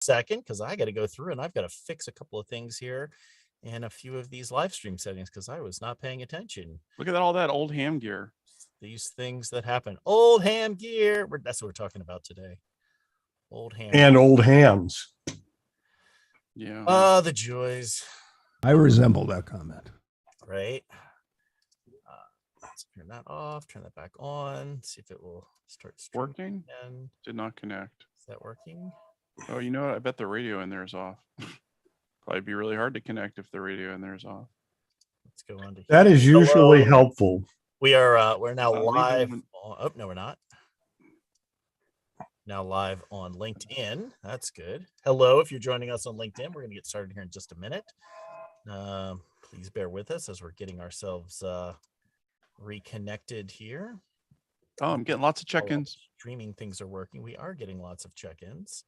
second, because I got to go through and I've got to fix a couple of things here and a few of these live stream settings because I was not paying attention. Look at all that old ham gear. These things that happen. Old ham gear. That's what we're talking about today. Old ham. And old hams. Yeah. The joys. I resemble that comment. Right. Let's turn that off. Turn that back on. See if it will start working. Again. Did not connect. Is that working? Oh, you know what? I bet the radio in there is off. Probably be really hard to connect if the radio in there is off. Let's go on to that is usually helpful. We are we're now live. Oh no, we're not. Now live on LinkedIn. That's good. Hello, if you're joining us on LinkedIn, we're going to get started here in just a minute. Please bear with us as we're getting ourselves reconnected here. Oh, I'm getting lots of check-ins. Streaming things are working. We are getting lots of check-ins.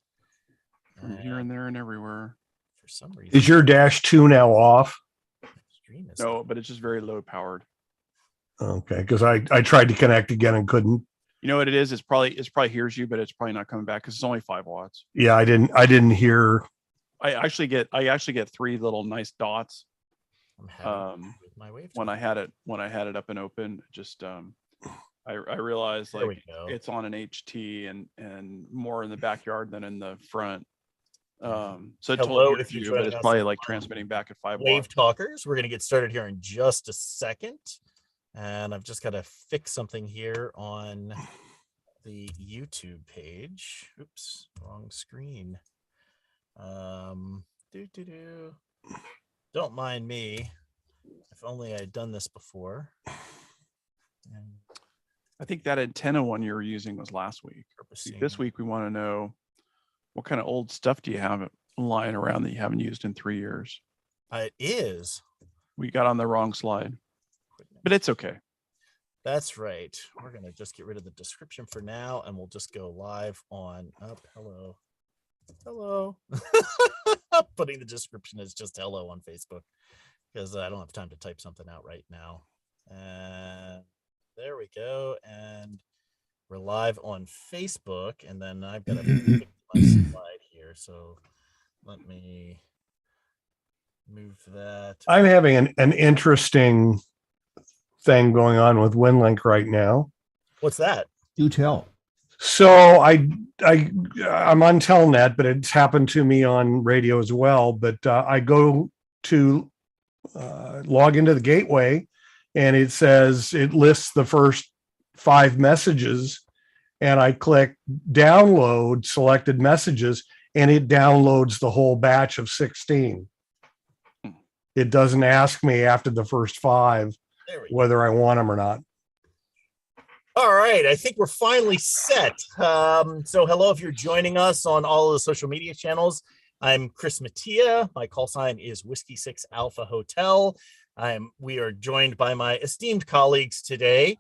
From here and there and everywhere. For some reason. Is your -2 now off? No, but it's just very low powered. Okay, because I tried to connect again and couldn't. You know what it is? It's probably hears you, but it's probably not coming back because it's only 5 watts. Yeah, I didn't hear. I actually get 3 little nice dots. When I had it up and open, just I realized like it's on an HT and more in the backyard than in the front. So hello, if you, but it's probably like transmitting back at 5 watts. WaveTalkers. We're going to get started here in just a second. And I've just got to fix something here on the YouTube page. Oops, wrong screen. Don't mind me. If only I had done this before. And I think that antenna one you were using was last week. This week we want to know what kind of old stuff do you have lying around that you haven't used in 3 years? It is. We got on the wrong slide. But it's okay. That's right. We're going to just get rid of the description for now, and we'll just go live on hello. Hello. Putting the description as just hello on Facebook because I don't have time to type something out right now. And there we go. And we're live on Facebook, and then I've got to fix my slide here. So let me move that. I'm having an interesting thing going on with WinLink right now. What's that? Do tell. So I'm on Telnet, but it's happened to me on radio as well. But I go to log into the gateway, and it says it lists the first 5 messages, and I click download selected messages, and it downloads the whole batch of 16. It doesn't ask me after the first 5 whether I want them or not. All right, I think we're finally set. So hello, if you're joining us on all of the social media channels. I'm Chris Mattia. My call sign is Whiskey 6 Alpha Hotel. We are joined by my esteemed colleagues today,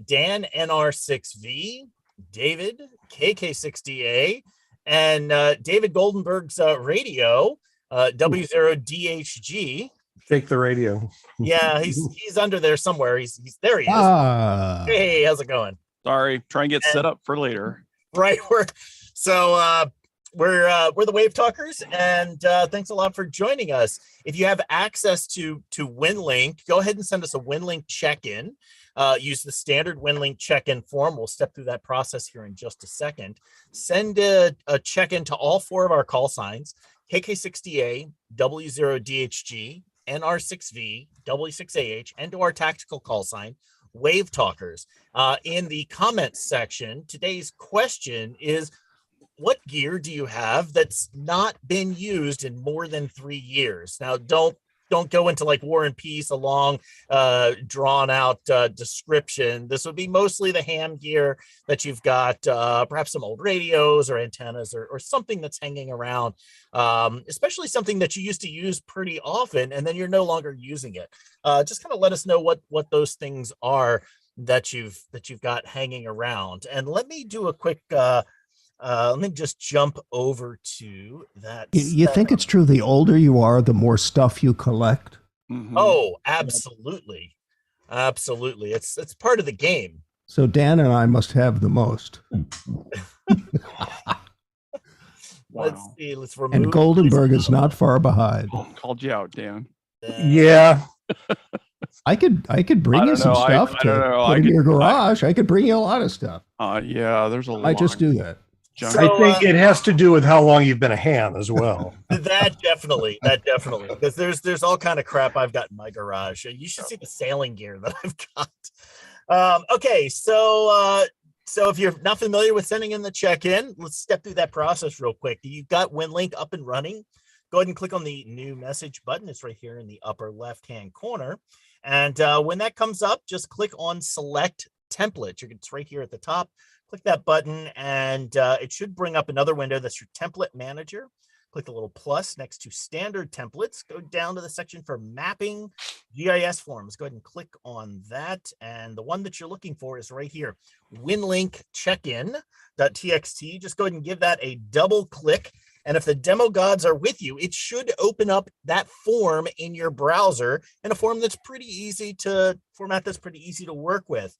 Dan NR6V, David KK6DA, and David Goldenberg's radio, W0DHG. Take the radio. Yeah, he's under there somewhere. He's there. He is. Hey, how's it going? Sorry, try and get set up for later. Right. We're the WaveTalkers, and thanks a lot for joining us. If you have access to WinLink, go ahead and send us a WinLink check-in. Use the standard WinLink check-in form. We'll step through that process here in just a second. Send a check-in to all 4 of our call signs: KK6DA, W0DHG, NR6V, W6AH, and to our tactical call sign, WaveTalkers. In the comments section, today's question is, what gear do you have that's not been used in more than 3 years? Now, don't go into like War and Peace, a long, drawn out description. This would be mostly the ham gear that you've got, perhaps some old radios or antennas or something that's hanging around, especially something that you used to use pretty often and then you're no longer using it. Just kind of let us know what those things are that you've got hanging around. And let me do a quick let me just jump over to that. You think it's true the older you are, the more stuff you collect? Mm-hmm. Oh, absolutely. Absolutely. It's part of the game. So Dan and I must have the most. Let's Wow. see. Let's remove. And Goldenberg is not far behind. Called you out, Dan. Yeah. I could bring you some stuff I don't know. put in your garage. I could bring you a lot of stuff. Yeah, there's a lot. I just do that. Junk. I think it has to do with how long you've been a ham as well. That definitely, because there's all kind of crap I've got in my garage. You should see the sailing gear that I've got. Okay, so if you're not familiar with sending in the check-in, let's step through that process real quick. You've got WinLink up and running. Go ahead and click on the new message button. It's right here in the upper left-hand corner. And when that comes up, just click on select template. It's right here at the top. Click that button and it should bring up another window. That's your template manager. Click the little plus next to standard templates. Go down to the section for mapping GIS forms. Go ahead and click on that. And the one that you're looking for is right here, WinLink check-in.txt. Just go ahead and give that a double click. And if the demo gods are with you, it should open up that form in your browser in a form that's pretty easy to format, that's pretty easy to work with.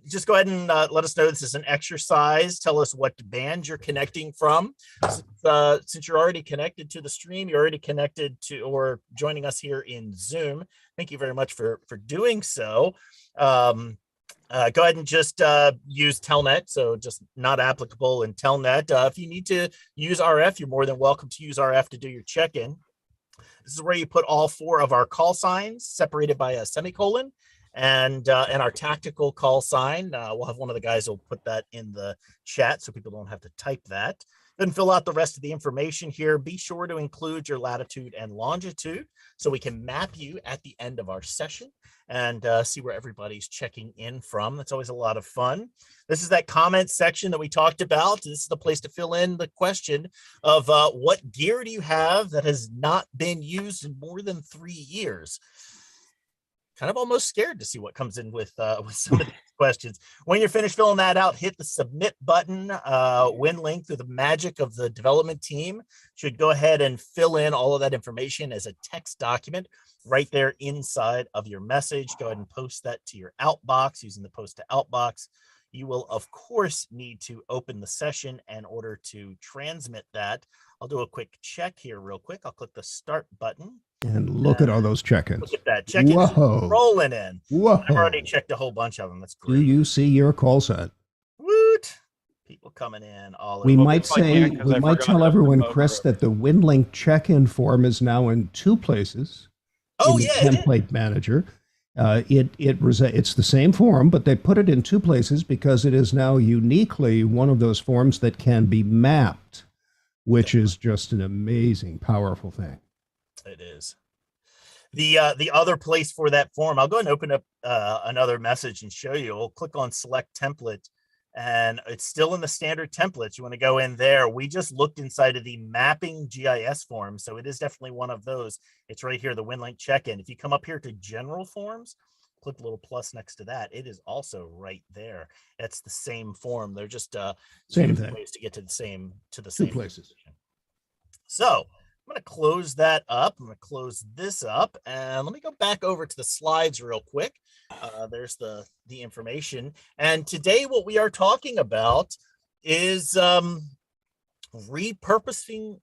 Just go ahead and let us know this is an exercise. Tell us what band you're connecting from. Since you're already connected to the stream, you're already connected to or joining us here in Zoom. Thank you very much for doing so. Go ahead and just use Telnet, so just not applicable in Telnet. If you need to use RF, you're more than welcome to use RF to do your check-in. This is where you put all 4 of our call signs separated by a semicolon. And our tactical call sign, we'll have one of the guys will put that in the chat so people don't have to type that. Then fill out the rest of the information here. Be sure to include your latitude and longitude so we can map you at the end of our session and see where everybody's checking in from. That's always a lot of fun. This is that comment section that we talked about. This is the place to fill in the question of what gear do you have that has not been used in more than 3 years? Kind of almost scared to see what comes in with some of these questions. When you're finished filling that out, hit the submit button. WinLink, through the magic of the development team, should go ahead and fill in all of that information as a text document right there inside of your message. Go ahead and post that to your outbox using the post to outbox. You will, of course, need to open the session in order to transmit that. I'll do a quick check here real quick. I'll click the start button. And look at all those check-ins. Look at that. Check-ins rolling in. Whoa. I've already checked a whole bunch of them. That's great. Do you see your call set? Woot. People coming in all We over. might tell everyone, Chris, that the WinLink check-in form is now in 2 places. Oh, in the template manager. It's the same form, but they put it in 2 places because it is now uniquely one of those forms that can be mapped, which is just an amazing, powerful thing. It is. The other place for that form, I'll go and open up another message and show you. We'll click on select template, and it's still in the standard templates. You want to go in there. We just looked inside of the mapping GIS form, so it is definitely one of those. It's right here, the WinLink check-in. If you come up here to general forms, click the little plus next to that. It is also right there. It's the same form. They're just same thing. Ways to get to the same 2 places. Position. So I'm going to close that up. I'm going to close this up, and let me go back over to the slides real quick. There's the information. And today what we are talking about is repurposing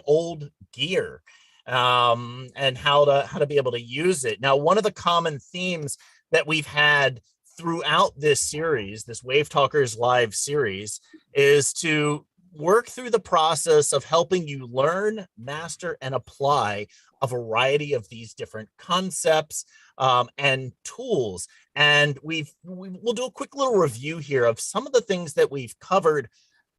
old gear and how to be able to use it. Now, one of the common themes that we've had throughout this series, this WaveTalkers live series, is to work through the process of helping you learn, master, and apply a variety of these different concepts and tools. And we'll do a quick little review here of some of the things that we've covered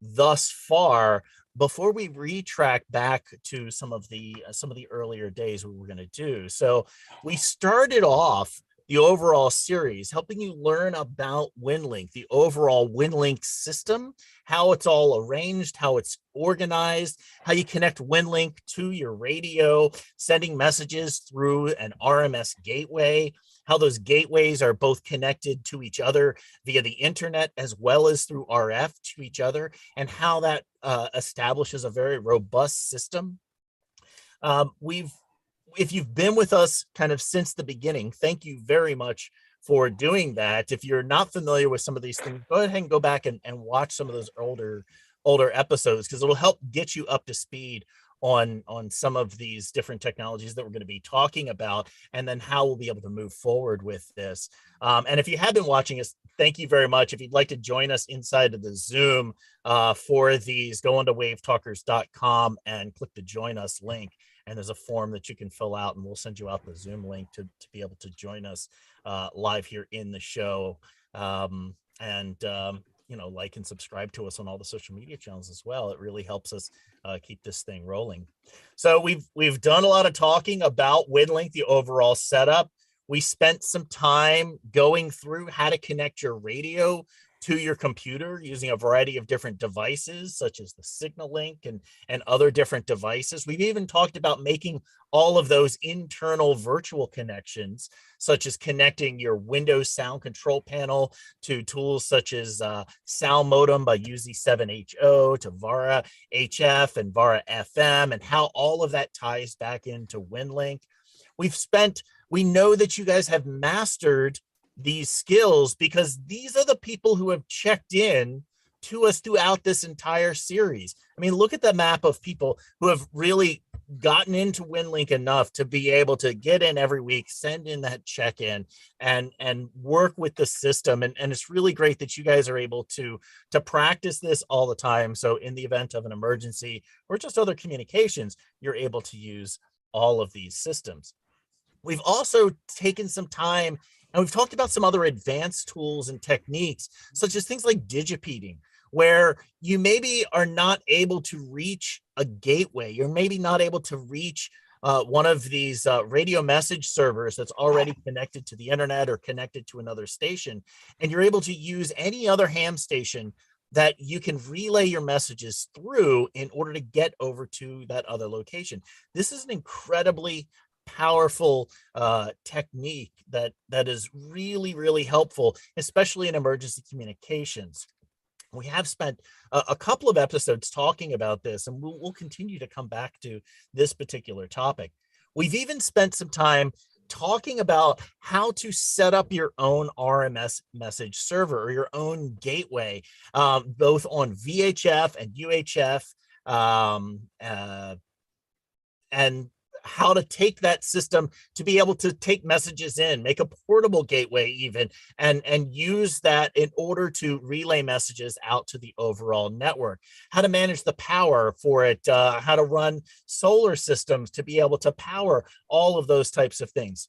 thus far before we retrack back to some of the earlier days we were going to do. So we started off the overall series, helping you learn about WinLink, the overall WinLink system, how it's all arranged, how it's organized, how you connect WinLink to your radio, sending messages through an RMS gateway, how those gateways are both connected to each other via the internet as well as through RF to each other, and how that establishes a very robust system. If you've been with us kind of since the beginning, thank you very much for doing that. If you're not familiar with some of these things, go ahead and go back and watch some of those older older episodes, because it'll help get you up to speed on some of these different technologies that we're going to be talking about, and then how we'll be able to move forward with this. And if you have been watching us, thank you very much. If you'd like to join us inside of the Zoom for these, go on to wavetalkers.com and click the join us link. And there's a form that you can fill out, and we'll send you out the Zoom link to be able to join us live here in the show. Like and subscribe to us on all the social media channels as well. It really helps us keep this thing rolling. So we've done a lot of talking about WinLink, the overall setup. We spent some time going through how to connect your radio to your computer using a variety of different devices, such as the Signal Link and other different devices. We've even talked about making all of those internal virtual connections, such as connecting your Windows sound control panel to tools such as Sound Modem by UZ7HO, to Vara HF and Vara FM, and how all of that ties back into WinLink. We know that you guys have mastered these skills because these are the people who have checked in to us throughout this entire series. I mean, look at the map of people who have really gotten into WinLink enough to be able to get in every week, send in that check-in, and work with the system. And it's really great that you guys are able to practice this all the time. So in the event of an emergency or just other communications, you're able to use all of these systems. We've also taken some time and we've talked about some other advanced tools and techniques, such as things like digipeating, where you maybe are not able to reach a gateway. You're maybe not able to reach one of these radio message servers that's already connected to the internet or connected to another station. And you're able to use any other ham station that you can relay your messages through in order to get over to that other location. This is an incredibly powerful technique that is really, really helpful, especially in emergency communications. We have spent a couple of episodes talking about this, and we'll continue to come back to this particular topic. We've even spent some time talking about how to set up your own RMS message server or your own gateway, both on VHF and UHF, and how to take that system to be able to take messages in, make a portable gateway even, and use that in order to relay messages out to the overall network, how to manage the power for it, how to run solar systems to be able to power all of those types of things.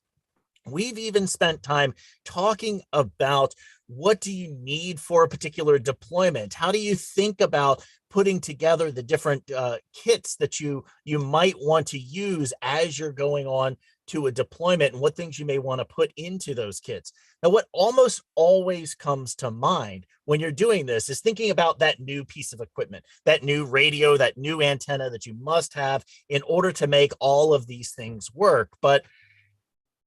We've even spent time talking about what do you need for a particular deployment? How do you think about putting together the different kits that you might want to use as you're going on to a deployment, and what things you may want to put into those kits? Now, what almost always comes to mind when you're doing this is thinking about that new piece of equipment, that new radio, that new antenna that you must have in order to make all of these things work. But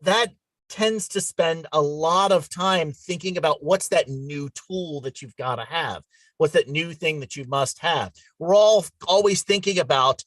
that tends to spend a lot of time thinking about what's that new tool that you've got to have, what's that new thing that you must have. We're all always thinking about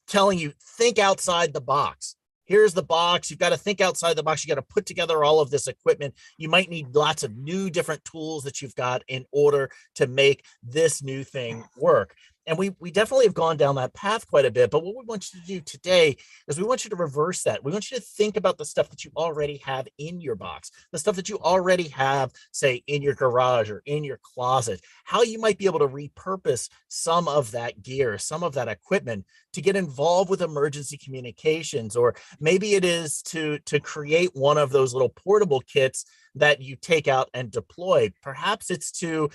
telling you, think outside the box. Here's the box. You've got to think outside the box. You got to put together all of this equipment. You might need lots of new different tools that you've got in order to make this new thing work. And we definitely have gone down that path quite a bit. But what we want you to do today is we want you to reverse that. We want you to think about the stuff that you already have in your box, the stuff that you already have, say, in your garage or in your closet, how you might be able to repurpose some of that gear, some of that equipment to get involved with emergency communications. Or maybe it is to create one of those little portable kits that you take out and deploy. Perhaps it's to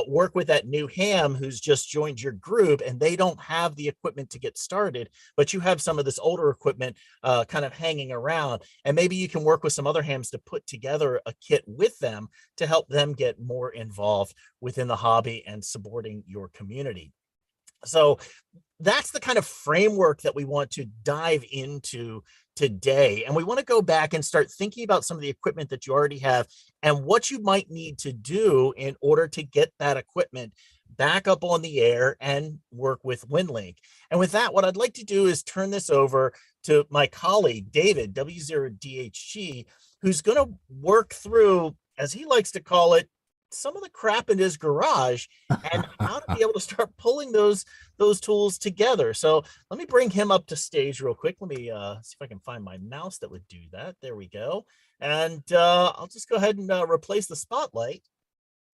work with that new ham who's just joined your group and they don't have the equipment to get started, but you have some of this older equipment kind of hanging around. And maybe you can work with some other hams to put together a kit with them to help them get more involved within the hobby and supporting your community. So that's the kind of framework that we want to dive into today. And we want to go back and start thinking about some of the equipment that you already have and what you might need to do in order to get that equipment back up on the air and work with WinLink. And with that, what I'd like to do is turn this over to my colleague, David, W0DHG, who's going to work through, as he likes to call it, some of the crap in his garage and how to be able to start pulling those tools together. So let me bring him up to stage real quick. Let me see if I can find my mouse that would do that. There we go. And I'll just go ahead and replace the spotlight.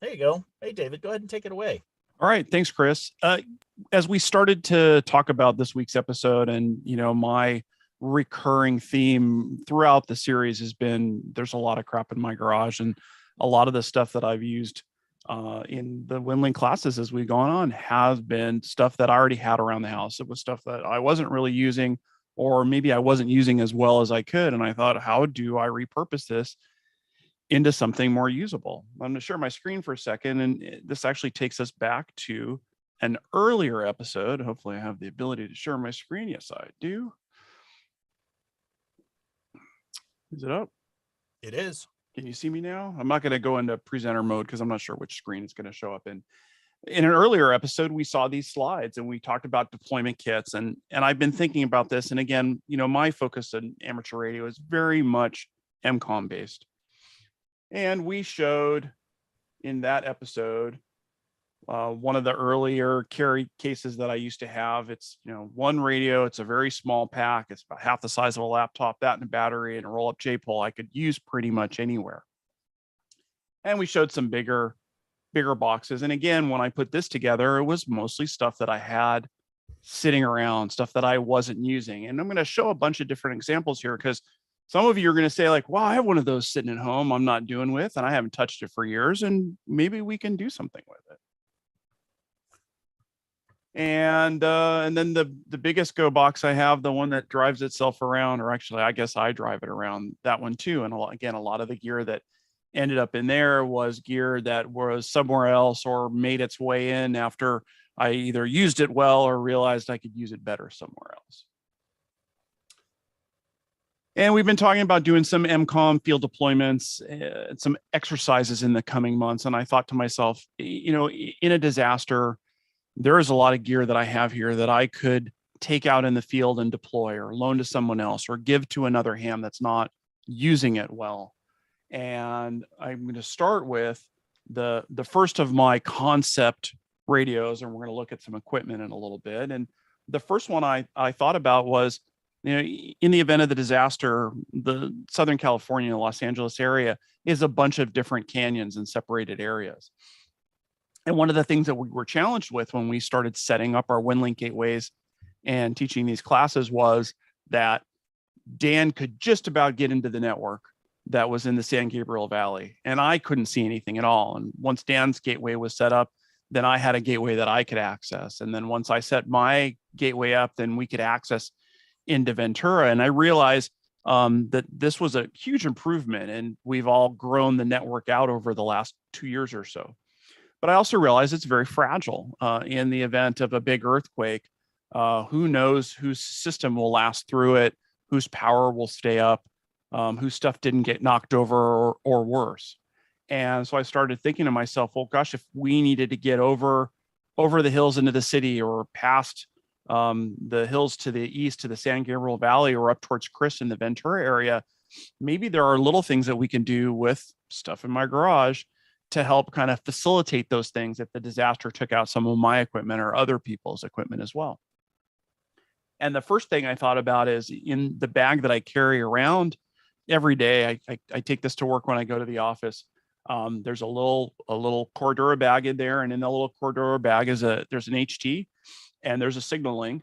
There you go. Hey, David, go ahead and take it away. All right. Thanks, Chris. As we started to talk about this week's episode, and, my recurring theme throughout the series has been there's a lot of crap in my garage, and a lot of the stuff that I've used in the WinLink classes as we've gone on has been stuff that I already had around the house. It was stuff that I wasn't really using, or maybe I wasn't using as well as I could. And I thought, how do I repurpose this into something more usable? I'm going to share my screen for a second. And this actually takes us back to an earlier episode. Hopefully I have the ability to share my screen. Yes, I do. Is it up? It is. Can you see me now? I'm not going to go into presenter mode because I'm not sure which screen it's going to show up in. In an earlier episode, we saw these slides and we talked about deployment kits. And I've been thinking about this. And again, my focus in amateur radio is very much MCOM based. And we showed in that episode one of the earlier carry cases that I used to have. It's one radio. It's a very small pack. It's about half the size of a laptop. That and a battery and a roll-up J-pole I could use pretty much anywhere. And we showed some bigger boxes. And again, when I put this together, it was mostly stuff that I had sitting around, stuff that I wasn't using. And I'm going to show a bunch of different examples here because some of you are going to say like, wow, I have one of those sitting at home I'm not doing with, and I haven't touched it for years, and maybe we can do something with it. And then the biggest go box I have, the one that drives itself around, or actually, I guess I drive it around, that one too. And again, a lot of the gear that ended up in there was gear that was somewhere else or made its way in after I either used it well or realized I could use it better somewhere else. And we've been talking about doing some MCOM field deployments, some exercises in the coming months. And I thought to myself, in a disaster, there is a lot of gear that I have here that I could take out in the field and deploy or loan to someone else or give to another ham that's not using it well. And I'm going to start with the first of my concept radios, and we're going to look at some equipment in a little bit. And the first one I thought about was, in the event of the disaster, the Southern California, Los Angeles area is a bunch of different canyons and separated areas. And one of the things that we were challenged with when we started setting up our WinLink gateways and teaching these classes was that Dan could just about get into the network that was in the San Gabriel Valley, and I couldn't see anything at all. And once Dan's gateway was set up, then I had a gateway that I could access. And then once I set my gateway up, then we could access into Ventura. And I realized that this was a huge improvement, and we've all grown the network out over the last 2 years or so. But I also realized it's very fragile in the event of a big earthquake. Who knows whose system will last through it, whose power will stay up, whose stuff didn't get knocked over or worse. And so I started thinking to myself, well, gosh, if we needed to get over the hills into the city or past the hills to the east to the San Gabriel Valley or up towards Chris in the Ventura area, maybe there are little things that we can do with stuff in my garage to help kind of facilitate those things if the disaster took out some of my equipment or other people's equipment as well. And the first thing I thought about is in the bag that I carry around every day, I take this to work when I go to the office. There's a little Cordura bag in there, and in the little Cordura bag there's an HT and there's a signal link,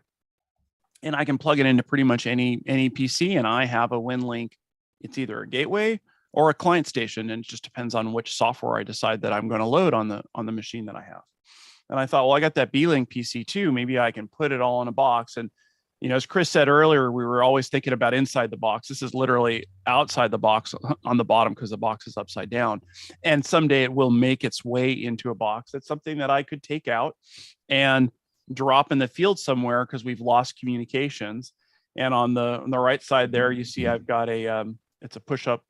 and I can plug it into pretty much any PC, and I have a WinLink. It's either a gateway or a client station, and it just depends on which software I decide that I'm going to load on the machine that I have. And I thought, well, I got that B-Link PC too. Maybe I can put it all in a box. And as Chris said earlier, we were always thinking about inside the box. This is literally outside the box on the bottom because the box is upside down. And someday it will make its way into a box. That's something that I could take out and drop in the field somewhere because we've lost communications. And on the right side there, you see I've got it's a push-up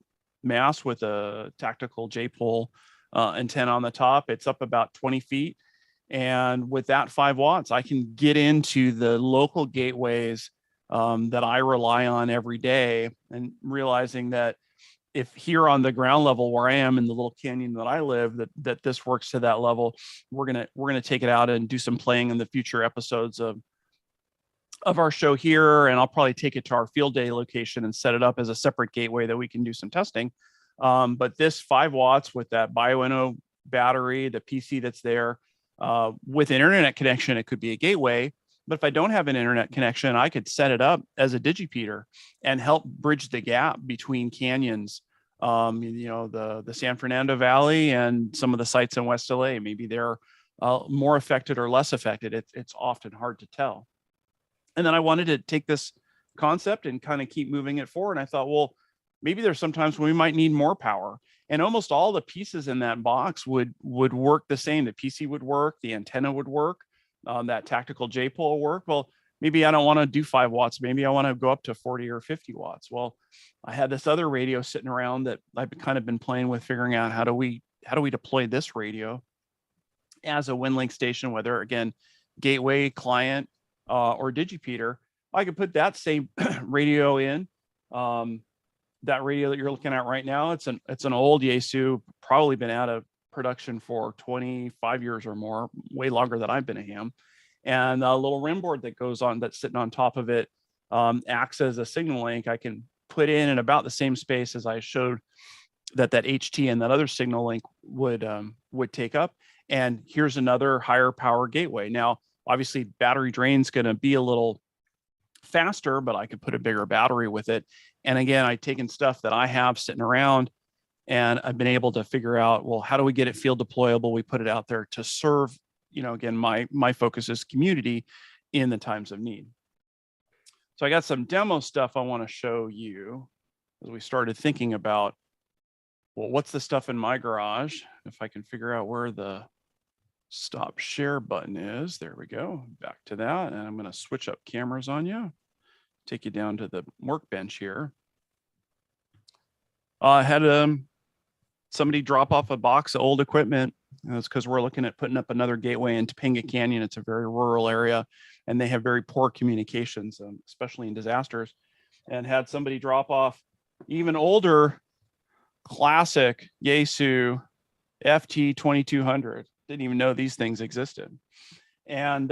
mast with a tactical J-pole antenna on the top. It's up about 20 feet. And with that 5 watts, I can get into the local gateways that I rely on every day, and realizing that if here on the ground level where I am in the little canyon that I live, that this works to that level, we're gonna take it out and do some playing in the future episodes of our show here. And I'll probably take it to our field day location and set it up as a separate gateway that we can do some testing. But this 5 watts with that BioEnno battery, the PC that's there, with an internet connection, it could be a gateway. But if I don't have an internet connection, I could set it up as a digipeater and help bridge the gap between canyons. The San Fernando Valley and some of the sites in West LA. Maybe they're more affected or less affected. It's often hard to tell. And then I wanted to take this concept and kind of keep moving it forward. And I thought, well, maybe there's sometimes when we might need more power. And almost all the pieces in that box would work the same. The PC would work, the antenna would work, that tactical J-pole work. Well, maybe I don't want to do 5 watts. Maybe I want to go up to 40 or 50 watts. Well, I had this other radio sitting around that I've kind of been playing with, figuring out how do we deploy this radio as a WinLink station, whether again, gateway, client, or digipeater. I could put that same radio in. That radio that you're looking at right now, it's an old Yaesu, probably been out of production for 25 years or more, way longer than I've been a ham. And a little rim board that goes on, that's sitting on top of it, acts as a signal link. I can put in about the same space as I showed that HT and that other signal link would take up. And here's another higher power gateway. Now, obviously, battery drain's going to be a little faster, but I could put a bigger battery with it. And again, I've taken stuff that I have sitting around and I've been able to figure out, well, how do we get it field deployable? We put it out there to serve, again, my focus is community in the times of need. So I got some demo stuff I want to show you as we started thinking about, well, what's the stuff in my garage? If I can figure out where the stop share button is, there we go, back to that. And I'm going to switch up cameras on you, take you down to the workbench here. I had somebody drop off a box of old equipment. It's because we're looking at putting up another gateway in Topanga Canyon. It's a very rural area and they have very poor communications, especially in disasters, and had somebody drop off even older classic Yaesu FT 2200. Didn't even know these things existed. And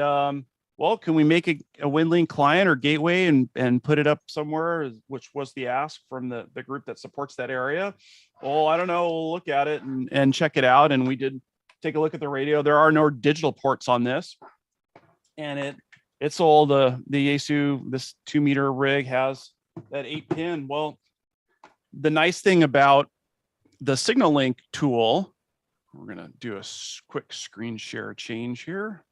well, can we make a WinLink client or gateway and put it up somewhere, which was the ask from the group that supports that area? Well, I don't know, we'll look at it and check it out. And we did take a look at the radio. There are no digital ports on this. And it's all the Yaesu, this 2-meter rig has that 8-pin. Well, the nice thing about the signal link tool, we're going to do a quick screen share change here,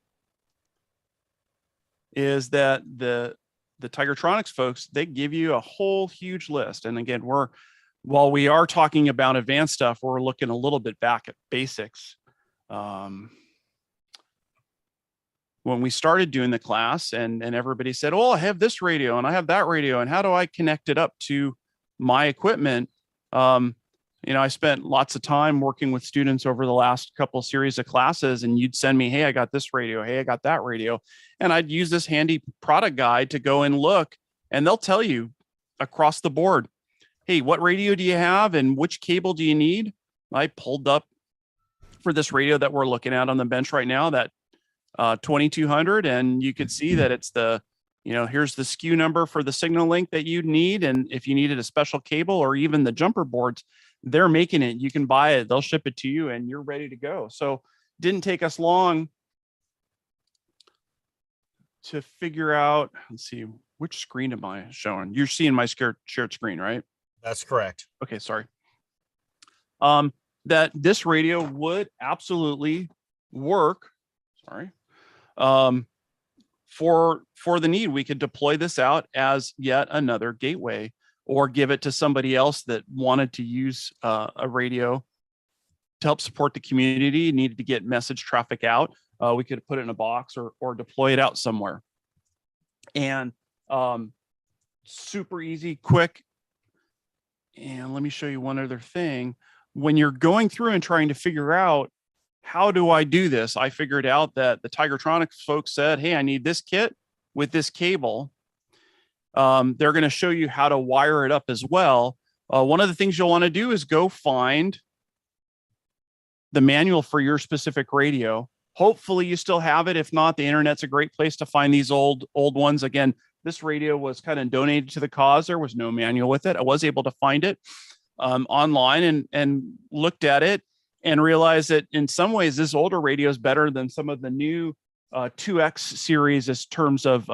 is that the Tigertronics folks, they give you a whole huge list. And again, while we are talking about advanced stuff, we're looking a little bit back at basics. When we started doing the class and everybody said, oh, I have this radio and I have that radio, and how do I connect it up to my equipment? I spent lots of time working with students over the last couple series of classes, and you'd send me, hey, I got this radio. Hey, I got that radio. And I'd use this handy product guide to go and look, and they'll tell you across the board, hey, what radio do you have and which cable do you need? I pulled up for this radio that we're looking at on the bench right now, that 2200, and you could see that it's here's the SKU number for the signal link that you'd need. And if you needed a special cable or even the jumper boards, they're making it. You can buy it. They'll ship it to you and you're ready to go. So didn't take us long to figure out, let's see, which screen am I showing? You're seeing my shared screen, right? That's correct. Okay, sorry. That this radio would absolutely work, sorry, for the need. We could deploy this out as yet another gateway, or give it to somebody else that wanted to use a radio to help support the community, needed to get message traffic out. We could put it in a box or deploy it out somewhere. And super easy, quick. And let me show you one other thing. When you're going through and trying to figure out, how do I do this? I figured out that the Tigertronics folks said, hey, I need this kit with this cable. They're going to show you how to wire it up as well. One of the things you'll want to do is go find the manual for your specific radio. Hopefully you still have it. If not, the internet's a great place to find these old ones. Again, this radio was kind of donated to the cause. There was no manual with it. I was able to find it online and looked at it and realized that in some ways this older radio is better than some of the new 2X series in terms of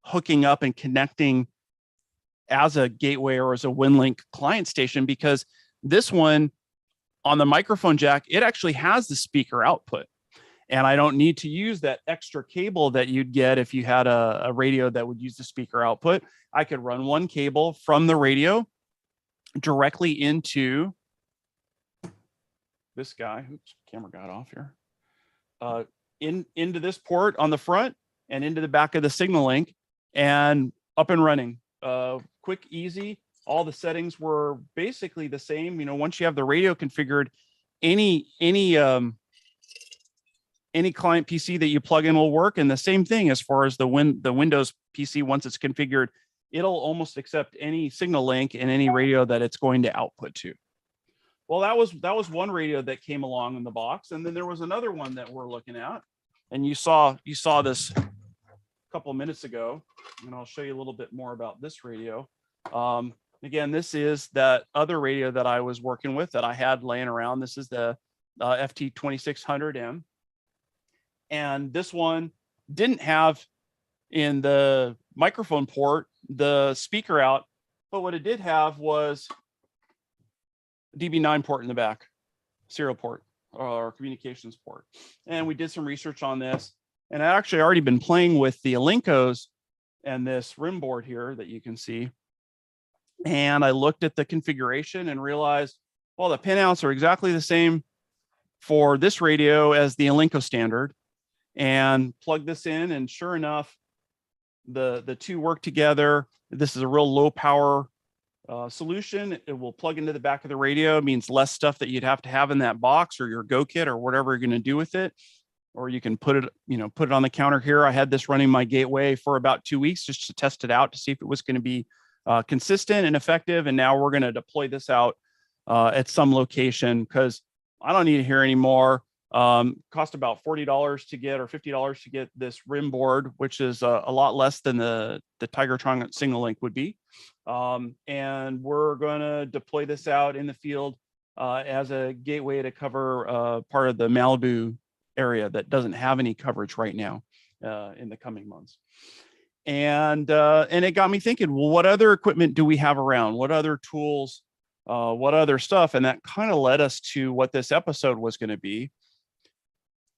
hooking up and connecting as a gateway or as a WinLink client station, because this one on the microphone jack, it actually has the speaker output. And I don't need to use that extra cable that you'd get if you had a radio that would use the speaker output. I could run one cable from the radio directly into this guy. Oops, camera got off here. Into this port on the front and into the back of the signal link, and up and running. Quick, easy. All the settings were basically the same. Once you have the radio configured, any client PC that you plug in will work. And the same thing as far as the Windows PC, once it's configured, it'll almost accept any signal link and any radio that it's going to output to. Well, that was one radio that came along in the box. And then there was another one that we're looking at. And you saw this a couple of minutes ago, and I'll show you a little bit more about this radio. Again, this is that other radio that I was working with that I had laying around. This is the FT2600M. And this one didn't have in the microphone port the speaker out, but what it did have was a DB9 port in the back, serial port or communications port. And we did some research on this, and I actually already been playing with the Alincos and this rim board here that you can see. And I looked at the configuration and realized, well, the pinouts are exactly the same for this radio as the Alinco standard, and plug this in. And sure enough, the two work together. This is a real low power solution. It will plug into the back of the radio. It means less stuff that you'd have to have in that box or your Go kit or whatever you're going to do with it. Or you can put it on the counter here. I had this running my gateway for about 2 weeks just to test it out to see if it was going to be consistent and effective. And now we're going to deploy this out at some location, because I don't need to hear anymore. Cost about $40 to get, or $50 to get this rim board, which is a lot less than the Tigertron signal link would be. And we're going to deploy this out in the field as a gateway to cover part of the Malibu area that doesn't have any coverage right now in the coming months. And it got me thinking, well, what other equipment do we have around? What other tools? What other stuff? And that kind of led us to what this episode was going to be.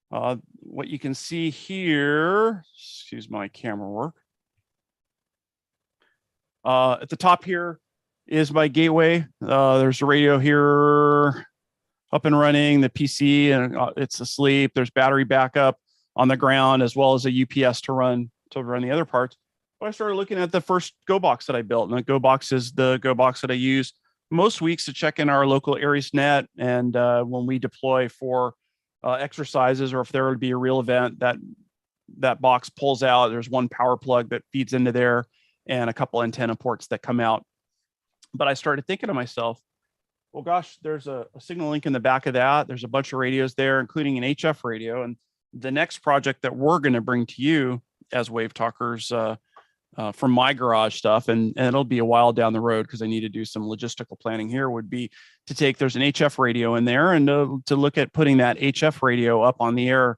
What you can see here, excuse my camera work. At the top here is my gateway. There's a radio here up and running, the PC, and it's asleep. There's battery backup on the ground, as well as a UPS to run the other parts. But I started looking at the first Go box that I built, and the Go box is the Go box that I use most weeks to check in our local AresNet, and when we deploy for exercises, or if there would be a real event, that box pulls out. There's one power plug that feeds into there and a couple antenna ports that come out. But I started thinking to myself, well, gosh, there's a signal link in the back of that. There's a bunch of radios there, including an HF radio. And the next project that we're going to bring to you as WaveTalkers from my garage stuff, and it'll be a while down the road because I need to do some logistical planning here, would be to take, there's an HF radio in there, and to look at putting that HF radio up on the air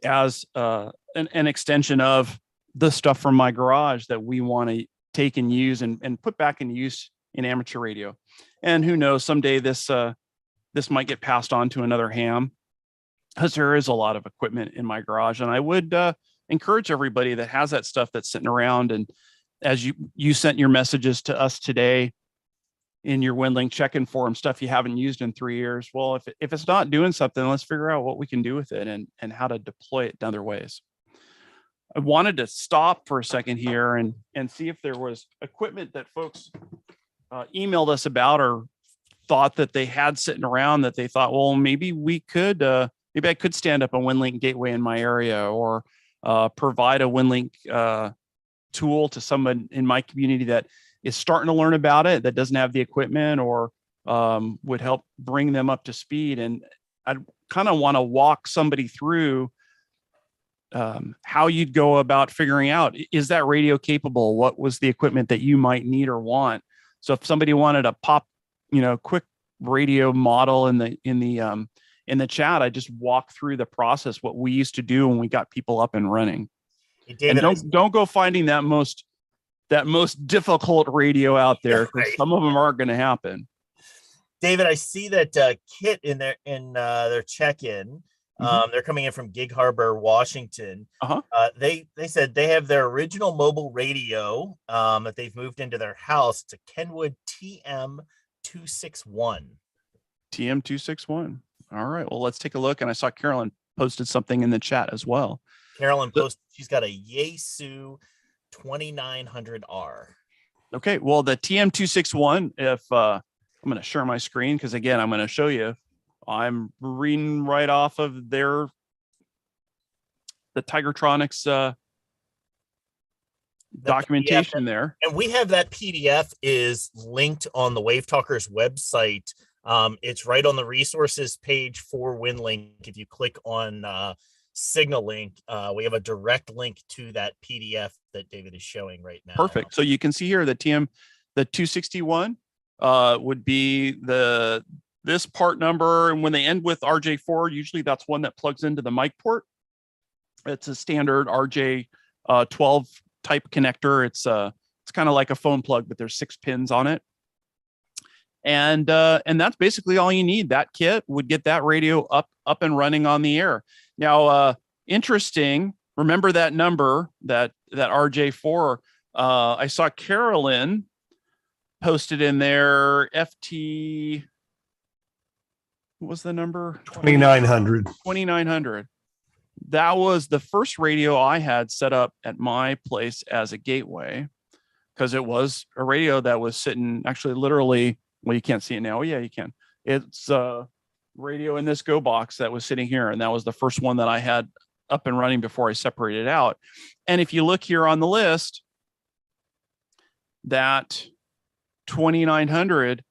as an extension of the stuff from my garage that we want to take and use and put back in use in amateur radio. And who knows, someday this might get passed on to another ham, because there is a lot of equipment in my garage. And I would encourage everybody that has that stuff that's sitting around, and as you sent your messages to us today in your WinLink check-in forum, stuff you haven't used in 3 years. Well, if it's not doing something, let's figure out what we can do with it and how to deploy it in other ways. I wanted to stop for a second here and see if there was equipment that folks emailed us about or thought that they had sitting around that they thought, well, maybe I could stand up a WinLink gateway in my area, or provide a WinLink tool to someone in my community that is starting to learn about it, that doesn't have the equipment, or would help bring them up to speed. And I kind of want to walk somebody through how you'd go about figuring out, is that radio capable? What was the equipment that you might need or want? So if somebody wanted a pop, quick radio model in the chat, I just walk through the process, what we used to do when we got people up and running. Hey, David, and don't go finding that most difficult radio out there, because some of them aren't going to happen. David, I see that Kit in their check-in. They're coming in from Gig Harbor, Washington. They said they have their original mobile radio that they've moved into their house. It's a Kenwood TM261. TM261. All right. Well, let's take a look. And I saw Carolyn posted something in the chat as well. Carolyn posted, she's got a Yaesu 2900R. Okay. Well, the TM261, if I'm going to share my screen, because again, I'm going to show you. I'm reading right off of the Tigertronics documentation PDF, there. And we have that PDF is linked on the WaveTalkers website. It's right on the resources page for WinLink. If you click on Signal Link, we have a direct link to that PDF that David is showing right now. Perfect. So you can see here the 261 would be this part number, and when they end with RJ4, usually that's one that plugs into the mic port. It's a standard RJ12 type connector. It's kind of like a phone plug, but there's 6 pins on it. And that's basically all you need. That kit would get that radio up and running on the air. Now, interesting. Remember that number, that RJ4. I saw Carolyn posted in there FT. What was the number? 2900. 2900. That was the first radio I had set up at my place as a gateway, because it was a radio that was sitting actually literally. Well, you can't see it now. Oh, yeah, you can. It's a radio in this Go box that was sitting here, and that was the first one that I had up and running before I separated out. And if you look here on the list, that 2900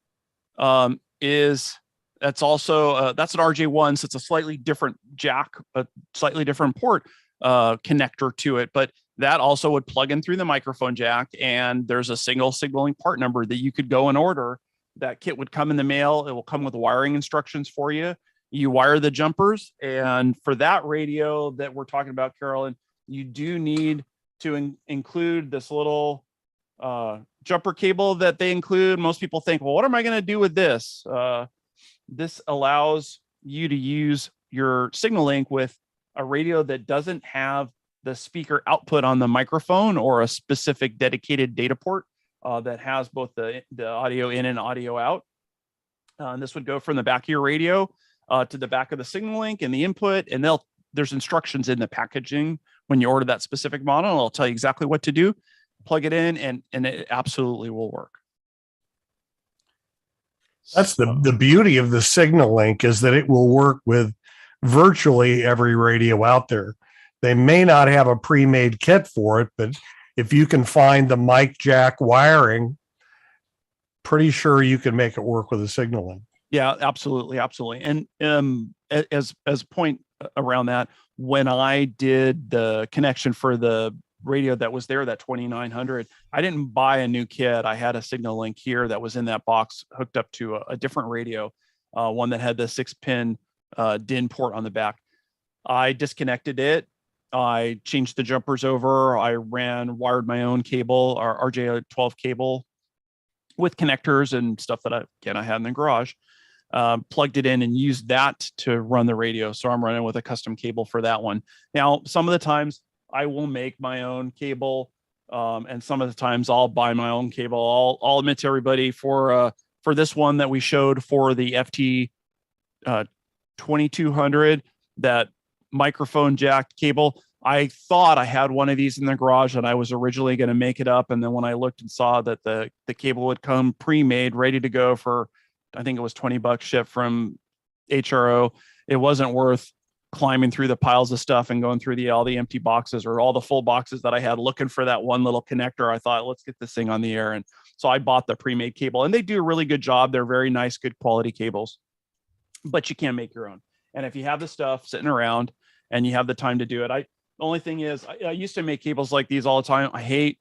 that's also that's an RJ1, so it's a slightly different jack, a slightly different port connector to it, but that also would plug in through the microphone jack, and there's a single signaling part number that you could go and order. That kit would come in the mail. It will come with wiring instructions for you. You wire the jumpers, and for that radio that we're talking about, Carolyn, you do need to include this little jumper cable that they include. Most people think, well, what am I going to do with this? This allows you to use your signal link with a radio that doesn't have the speaker output on the microphone, or a specific dedicated data port that has both the audio in and audio out. And this would go from the back of your radio to the back of the signal link and the input. And there's instructions in the packaging when you order that specific model. It'll tell you exactly what to do. Plug it in, and it absolutely will work. That's the beauty of the Signal Link, is that it will work with virtually every radio out there. They may not have a pre-made kit for it, but if you can find the mic jack wiring, pretty sure you can make it work with a Signal Link. Yeah, absolutely. And as a point around that, when I did the connection for the radio that was there, that 2900, I didn't buy a new kit. I had a Signal Link here that was in that box hooked up to a different radio, one that had the 6-pin DIN port on the back. I disconnected it. I changed the jumpers over. I wired my own cable, our RJ12 cable, with connectors and stuff that I had in the garage. Plugged it in and used that to run the radio. So I'm running with a custom cable for that one. Now, some of the times I will make my own cable, and some of the times I'll buy my own cable. I'll admit to everybody, for this one that we showed for the FT 2200, that microphone jack cable, I thought I had one of these in the garage, and I was originally going to make it up. And then when I looked and saw that the cable would come pre-made, ready to go for, I think it was $20 shipped from HRO, it wasn't worth climbing through the piles of stuff and going through all the empty boxes or all the full boxes that I had, looking for that one little connector. I thought, let's get this thing on the air. And so I bought the pre-made cable, and they do a really good job. They're very nice, good quality cables, but you can't make your own. And if you have the stuff sitting around and you have the time to do it, the only thing is I used to make cables like these all the time. I hate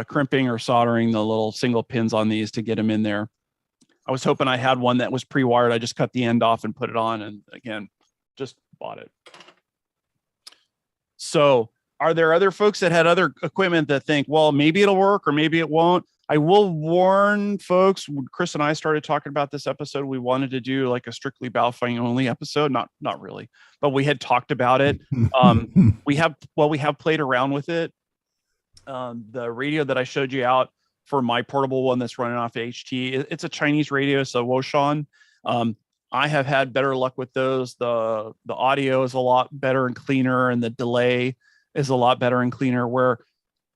crimping or soldering the little single pins on these to get them in there. I was hoping I had one that was pre-wired. I just cut the end off and put it on, and again, just bought it. So are there other folks that had other equipment that think, well, maybe it'll work or maybe it won't? I will warn folks, Chris and I started talking about this episode. We wanted to do like a strictly baofeng only episode. Not really, but we had talked about it. We have played around with it. The radio that I showed you out for my portable one that's running off HT, it's a Chinese radio, so Woshan. I have had better luck with those. The audio is a lot better and cleaner, and the delay is a lot better and cleaner, where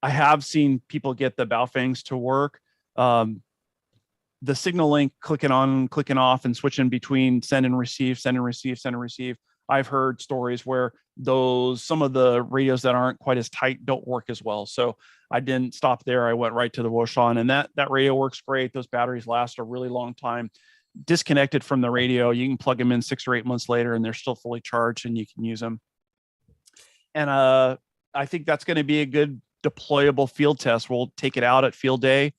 I have seen people get the baofengs to work. The signal link clicking on, clicking off, and switching between send and receive, send and receive, send and receive. I've heard stories where some of the radios that aren't quite as tight don't work as well. So I didn't stop there. I went right to the Woshan, and that radio works great. Those batteries last a really long time. Disconnected from the radio, you can plug them in 6 or 8 months later and they're still fully charged and you can use them. And I think that's going to be a good deployable field test. We'll take it out at field day.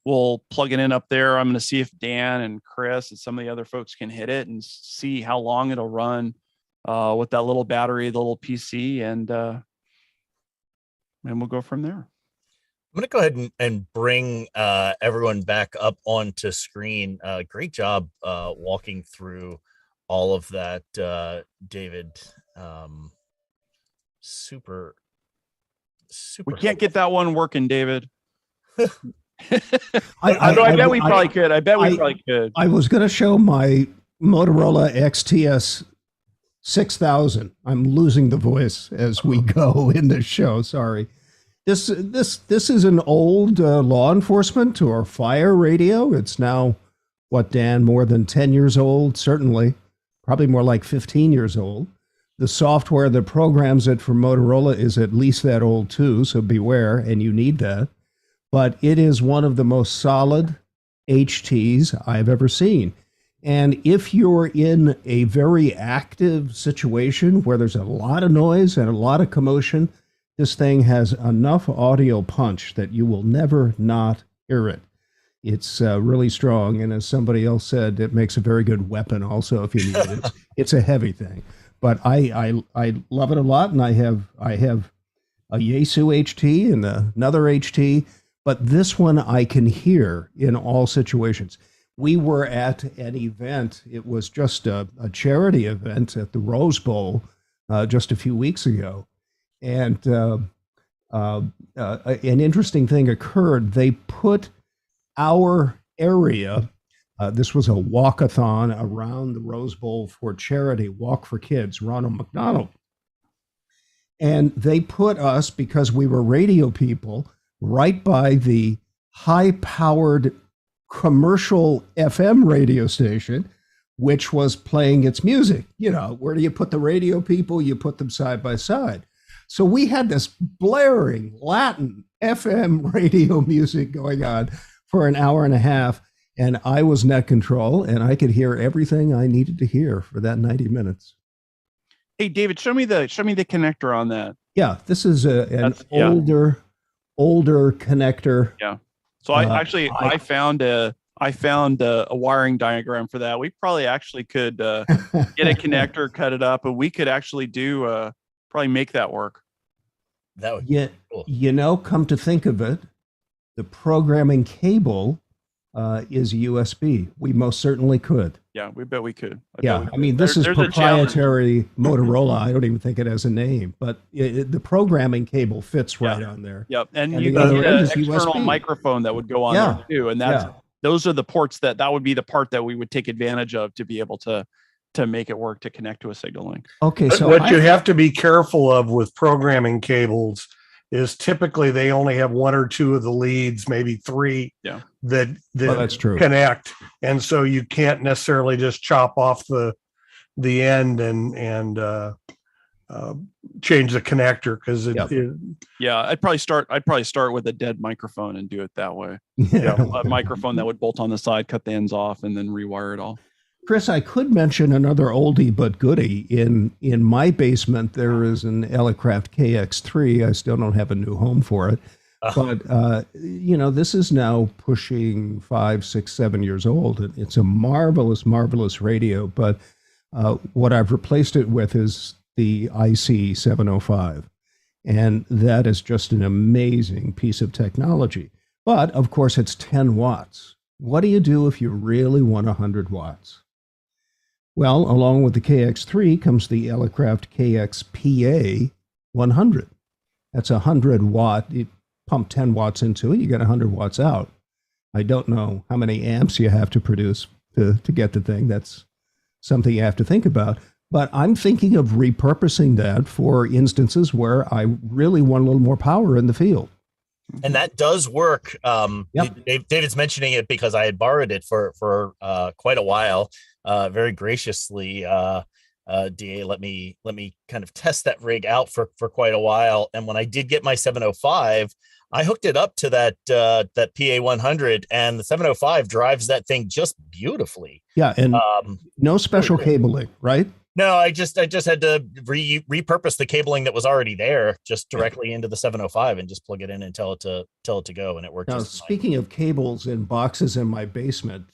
We'll plug it in up there. I'm going to see if Dan and Chris and some of the other folks can hit it and see how long it'll run with that little battery, the little PC, and we'll go from there. I'm going to go ahead and bring everyone back up onto screen. Great job walking through all of that, David. Super. We can't get that one working, David. I bet we probably could. I bet we probably could. I was going to show my Motorola XTS 6000. I'm losing the voice as we go in this show. Sorry. This is an old law enforcement or fire radio. It's now, what, Dan, more than 10 years old, certainly, probably more like 15 years old. The software that programs it for Motorola is at least that old too, so beware, and you need that. But it is one of the most solid HTs I've ever seen. And if you're in a very active situation where there's a lot of noise and a lot of commotion, this thing has enough audio punch that you will never not hear it. It's really strong, and as somebody else said, it makes a very good weapon also if you need it. It's a heavy thing. But I love it a lot, and I have a Yaesu HT and another HT, but this one I can hear in all situations. We were at an event. It was just a charity event at the Rose Bowl just a few weeks ago. And an interesting thing occurred. They put our area, this was a walkathon around the Rose Bowl for charity, Walk for Kids, Ronald McDonald. And they put us, because we were radio people, right by the high-powered commercial FM radio station, which was playing its music. You know, where do you put the radio people? You put them side by side. So we had this blaring Latin FM radio music going on for an hour and a half, and I was net control, and I could hear everything I needed to hear for that 90 minutes. Hey, David, show me the connector on that. Yeah, this is an older connector. Yeah. So I found a wiring diagram for that. We probably actually could get a connector, cut it up, and we could actually do probably make that work. That would be cool. You know, come to think of it, the programming cable is USB. We most certainly could. Yeah, we bet we could. I mean, this is proprietary Motorola. I don't even think it has a name, but the programming cable fits right on there. Yep, and you can get an external microphone that would go on there too, and those are the ports that would be the part that we would take advantage of to be able to make it work to connect to a signal link. Okay, so what you have to be careful of with programming cables is typically they only have one or two of the leads, maybe three that that's true. Connect. And so you can't necessarily just chop off the the end and change the connector because Yep. Yeah, I'd probably start with a dead microphone and do it that way. Yeah. A microphone that would bolt on the side, cut the ends off, and then rewire it all. Chris, I could mention another oldie but goodie. In my basement, there is an Elecraft KX3. I still don't have a new home for it. But, this is now pushing 5, 6, 7 years old. It's a marvelous, marvelous radio. But what I've replaced it with is the IC 705. And that is just an amazing piece of technology. But, of course, it's 10 watts. What do you do if you really want 100 watts? Well, along with the KX3 comes the Elecraft KXPA 100. That's 100 watt. You pump 10 watts into it, you get 100 watts out. I don't know how many amps you have to produce to get the thing. That's something you have to think about. But I'm thinking of repurposing that for instances where I really want a little more power in the field. And that does work. Yep. David's mentioning it because I had borrowed it for quite a while. Very graciously, DA let me kind of test that rig out for quite a while. And when I did get my 705, I hooked it up to that PA 100, and the 705 drives that thing just beautifully. Yeah, and no special cabling, right? No, I just had to repurpose the cabling that was already there just directly into the 705 and just plug it in and tell it to go, and it worked. Now, just speaking of cables and boxes in my basement,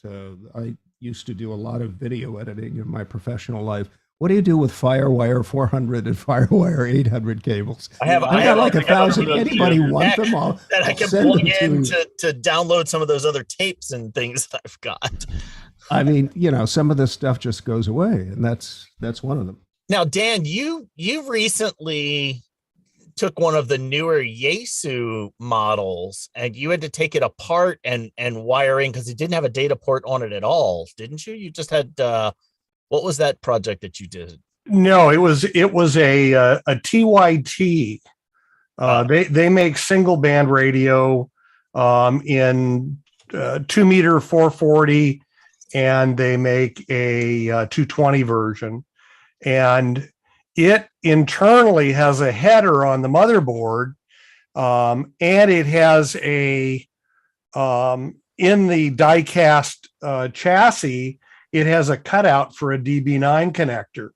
I used to do a lot of video editing in my professional life. What do you do with FireWire 400 and FireWire 800 cables? I got like 1,000. Anybody want them all? That I can plug in to download some of those other tapes and things that I've got. I mean, some of this stuff just goes away, and that's one of them. Now, Dan, you recently took one of the newer Yaesu models, and you had to take it apart and wiring because it didn't have a data port on it at all, didn't you? You just had what was that project that you did? No, it was a TYT. They make single band radio in 2 meter 440. And they make a 220 version, and it internally has a header on the motherboard, and it has a in the die-cast chassis, it has a cutout for a DB9 connector,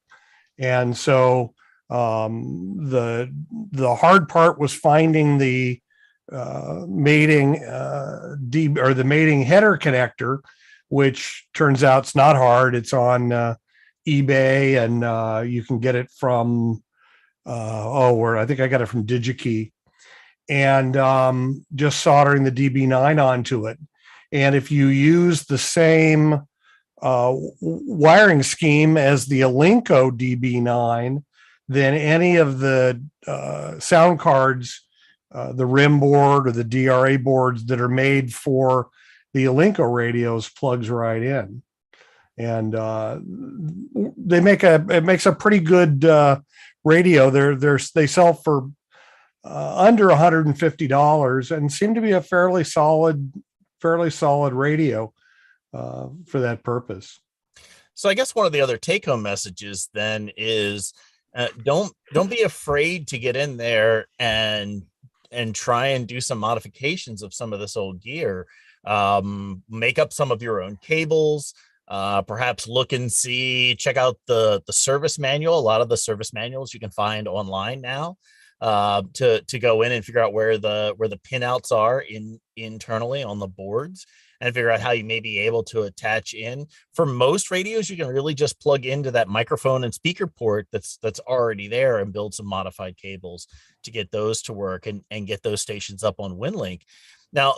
and so the hard part was finding the mating the mating header connector, which turns out it's not hard. It's on eBay, and you can get it from, I think I got it from DigiKey, and just soldering the DB9 onto it. And if you use the same wiring scheme as the Alinco DB9, then any of the sound cards, the RIM board or the DRA boards that are made for the Alinco radios plugs right in, and it makes a pretty good radio. They sell for under $150 and seem to be a fairly solid radio for that purpose. So I guess one of the other take-home messages then is don't be afraid to get in there and try and do some modifications of some of this old gear. Make up some of your own cables, perhaps look and check out the service manual. A lot of the service manuals you can find online now, to go in and figure out where the pinouts are internally on the boards, and figure out how you may be able to attach in. For most radios, you can really just plug into that microphone and speaker port that's already there and build some modified cables to get those to work and get those stations up on WinLink. Now,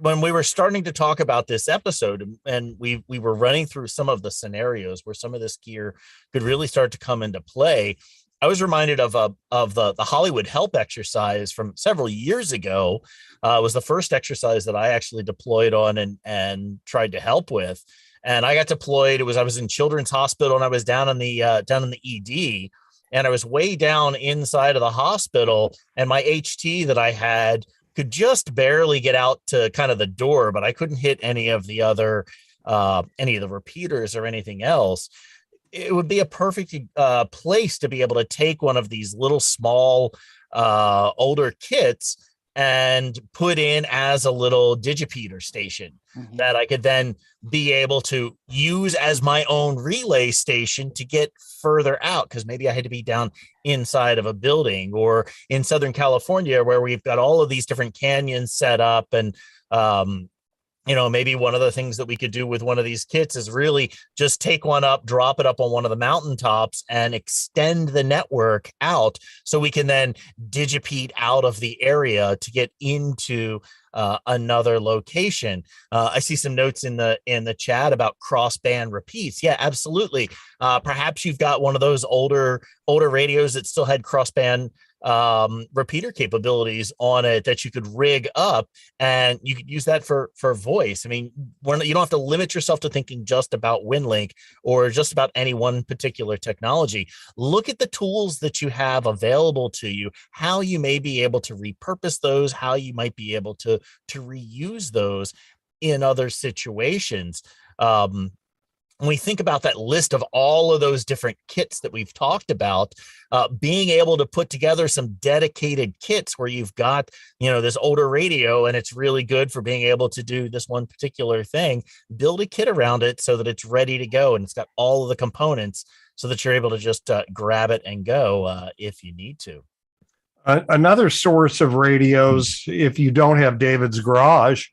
when we were starting to talk about this episode, and we were running through some of the scenarios where some of this gear could really start to come into play, I was reminded of the Hollywood help exercise from several years ago. It was the first exercise that I actually deployed on and tried to help with. And I got deployed. I was in Children's Hospital, and I was down in the ED, and I was way down inside of the hospital, and my HT that I had could just barely get out to kind of the door, but I couldn't hit any of the repeaters or anything else. it would be a perfect place to be able to take one of these little small older kits and put in as a little digipeater station that I could then be able to use as my own relay station to get further out, because maybe I had to be down inside of a building, or in Southern California where we've got all of these different canyons set up. And maybe one of the things that we could do with one of these kits is really just take one up, drop it up on one of the mountaintops, and extend the network out so we can then digipede out of the area to get into another location. I see some notes in the chat about crossband repeats. Yeah, absolutely. Perhaps you've got one of those older radios that still had crossband repeater capabilities on it that you could rig up, and you could use that for voice. I mean, you don't have to limit yourself to thinking just about WinLink or just about any one particular technology. Look at the tools that you have available to you, how you may be able to repurpose those, how you might be able to reuse those in other situations. When we think about that list of all of those different kits that we've talked about, being able to put together some dedicated kits where you've got, this older radio and it's really good for being able to do this one particular thing, build a kit around it so that it's ready to go and it's got all of the components so that you're able to just grab it and go if you need to. Another source of radios, if you don't have David's garage,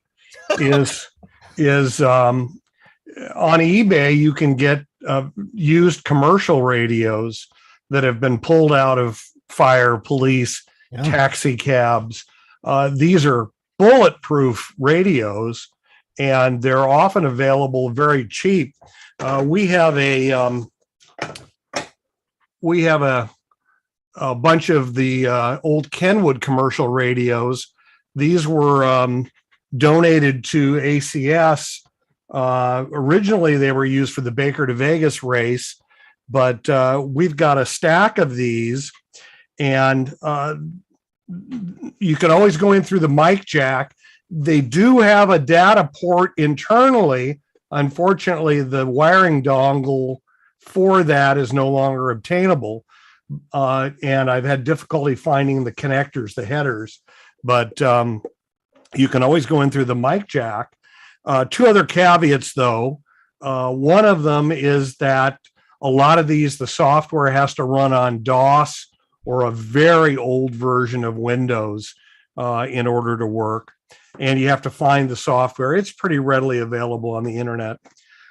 is on eBay, you can get used commercial radios that have been pulled out of fire, police, taxi cabs. These are bulletproof radios, and they're often available very cheap. We have a bunch of the old Kenwood commercial radios. These were donated to ACS. Originally, they were used for the Baker to Vegas race, but we've got a stack of these, and you can always go in through the mic jack. They do have a data port internally. Unfortunately, the wiring dongle for that is no longer obtainable, and I've had difficulty finding the connectors, the headers, but you can always go in through the mic jack. Two other caveats, though. One of them is that a lot of these, the software has to run on DOS or a very old version of Windows in order to work. And you have to find the software. It's pretty readily available on the internet.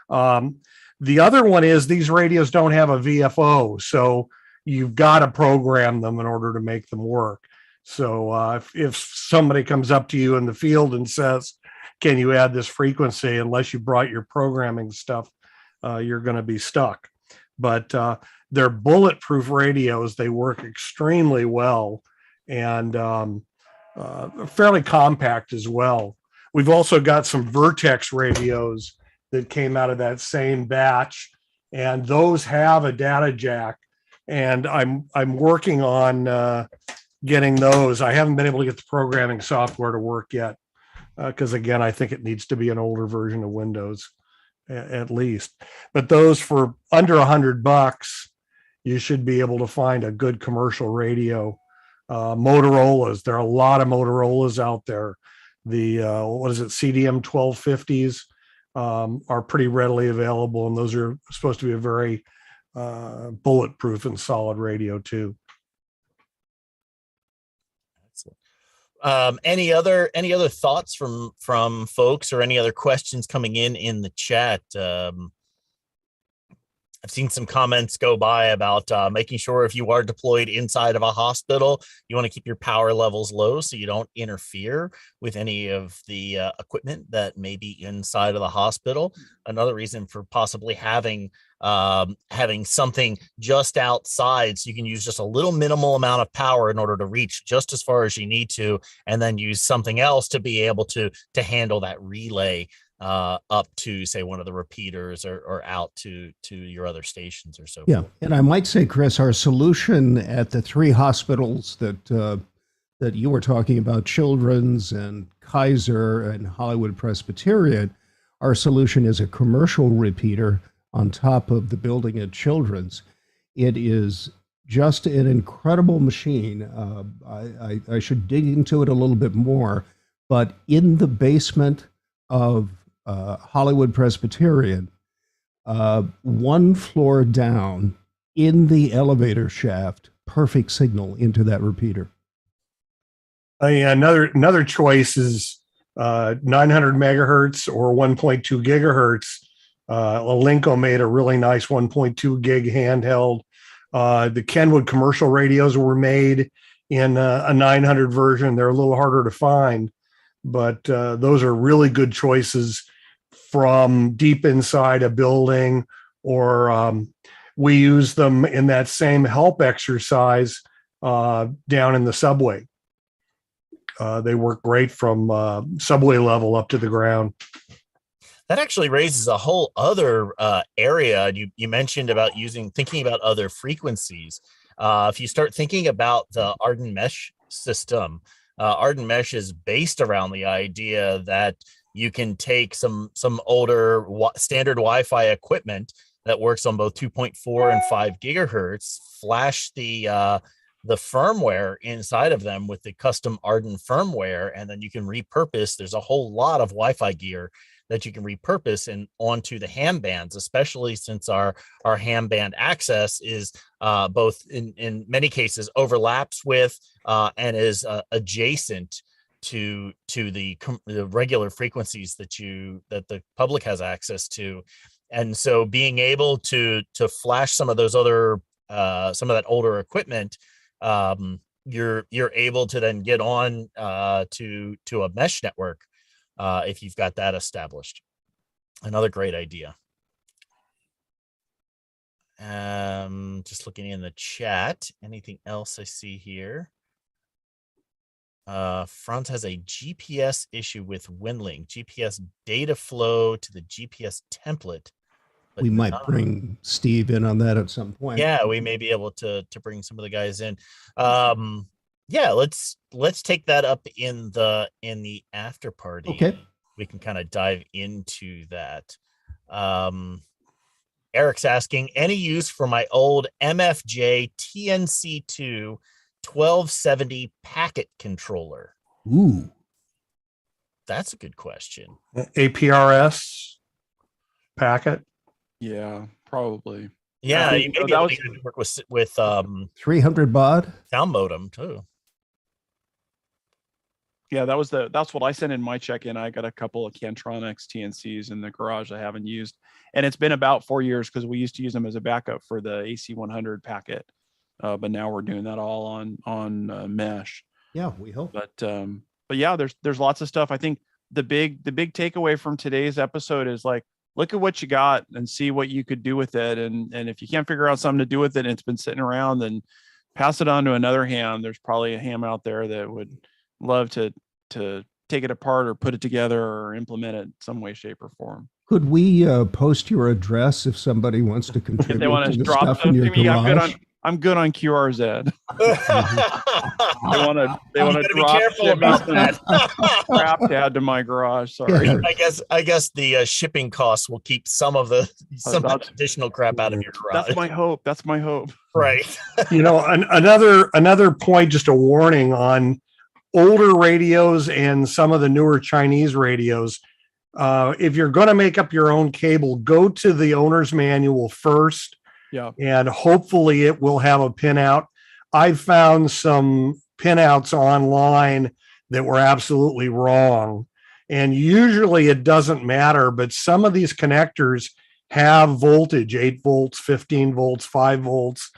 The other one is these radios don't have a VFO, so you've got to program them in order to make them work. So if somebody comes up to you in the field and says, can you add this frequency? Unless you brought your programming stuff, you're going to be stuck. But they're bulletproof radios. They work extremely well and fairly compact as well. We've also got some Vertex radios that came out of that same batch, and those have a data jack. And I'm working on getting those. I haven't been able to get the programming software to work yet. Because again, I think it needs to be an older version of Windows at least. But those for under $100, you should be able to find a good commercial radio. Motorola's, there are a lot of Motorola's out there. The CDM 1250s are pretty readily available, and those are supposed to be a very bulletproof and solid radio too. Any other thoughts from folks, or any other questions coming in the chat? I've seen some comments go by about making sure if you are deployed inside of a hospital, you want to keep your power levels low so you don't interfere with any of the equipment that may be inside of the hospital. Another reason for possibly having something just outside so you can use just a little minimal amount of power in order to reach just as far as you need to, and then use something else to be able to handle that relay up to, say, one of the repeaters or out to your other stations or so forth. And I might say, Chris, our solution at the three hospitals that you were talking about, Children's and Kaiser and Hollywood Presbyterian, our solution is a commercial repeater on top of the building at Children's. It is just an incredible machine. I should dig into it a little bit more, but in the basement of Hollywood Presbyterian, one floor down in the elevator shaft, perfect signal into that repeater. Another choice is 900 megahertz or 1.2 gigahertz. Alinco made a really nice 1.2 gig handheld. The Kenwood commercial radios were made in a 900 version. They're a little harder to find, but those are really good choices from deep inside a building, or we use them in that same help exercise down in the subway. They work great from subway level up to the ground. That actually raises a whole other area. You mentioned about thinking about other frequencies. If you start thinking about the Arden Mesh system, Arden Mesh is based around the idea that you can take some older standard Wi-Fi equipment that works on both 2.4 and 5 gigahertz, flash the firmware inside of them with the custom Arden firmware, and then you can repurpose. There's a whole lot of Wi-Fi gear that you can repurpose and onto the ham bands, especially since our ham band access is both in many cases overlaps with and is adjacent to the regular frequencies that the public has access to. And so being able to flash some of those other some of that older equipment, you're able to then get on to a mesh network if you've got that established. Another great idea. Just looking in the chat. Anything else I see here? Franz has a GPS issue with WinLink. GPS data flow to the GPS template. We might bring Steve in on that at some point. Yeah, we may be able to bring some of the guys in. Yeah, let's take that up in the after party. Okay. We can kind of dive into that. Eric's asking, any use for my old MFJ TNC2 1270 packet controller? Ooh. That's a good question. APRS packet. Yeah, probably. Yeah, you may be able to work with 300 baud sound modem too. Yeah, that's what I sent in my check-in. I got a couple of Cantronics TNCs in the garage I haven't used, and it's been about 4 years because we used to use them as a backup for the AC100 packet, but now we're doing that all on mesh. Yeah, we hope. But yeah, there's lots of stuff. I think the big takeaway from today's episode is like, look at what you got and see what you could do with it, and if you can't figure out something to do with it and it's been sitting around, then pass it on to another ham. There's probably a ham out there that would love to take it apart or put it together or implement it some way, shape, or form. Could we post your address if somebody wants to contribute If they want to to the drop stuff in your garage? I'm good on QRZ. They want to be careful about that. crap to add to my garage. Sorry. I guess the shipping costs will keep some of the additional crap out of your garage. That's my hope. Right. Another point, just a warning on older radios and some of the newer Chinese radios. If you're going to make up your own cable, go to the owner's manual first. Yeah. And hopefully it will have a pinout. I've found some pinouts online that were absolutely wrong. And usually it doesn't matter, but some of these connectors have voltage, 8 volts, 15 volts, 5 volts,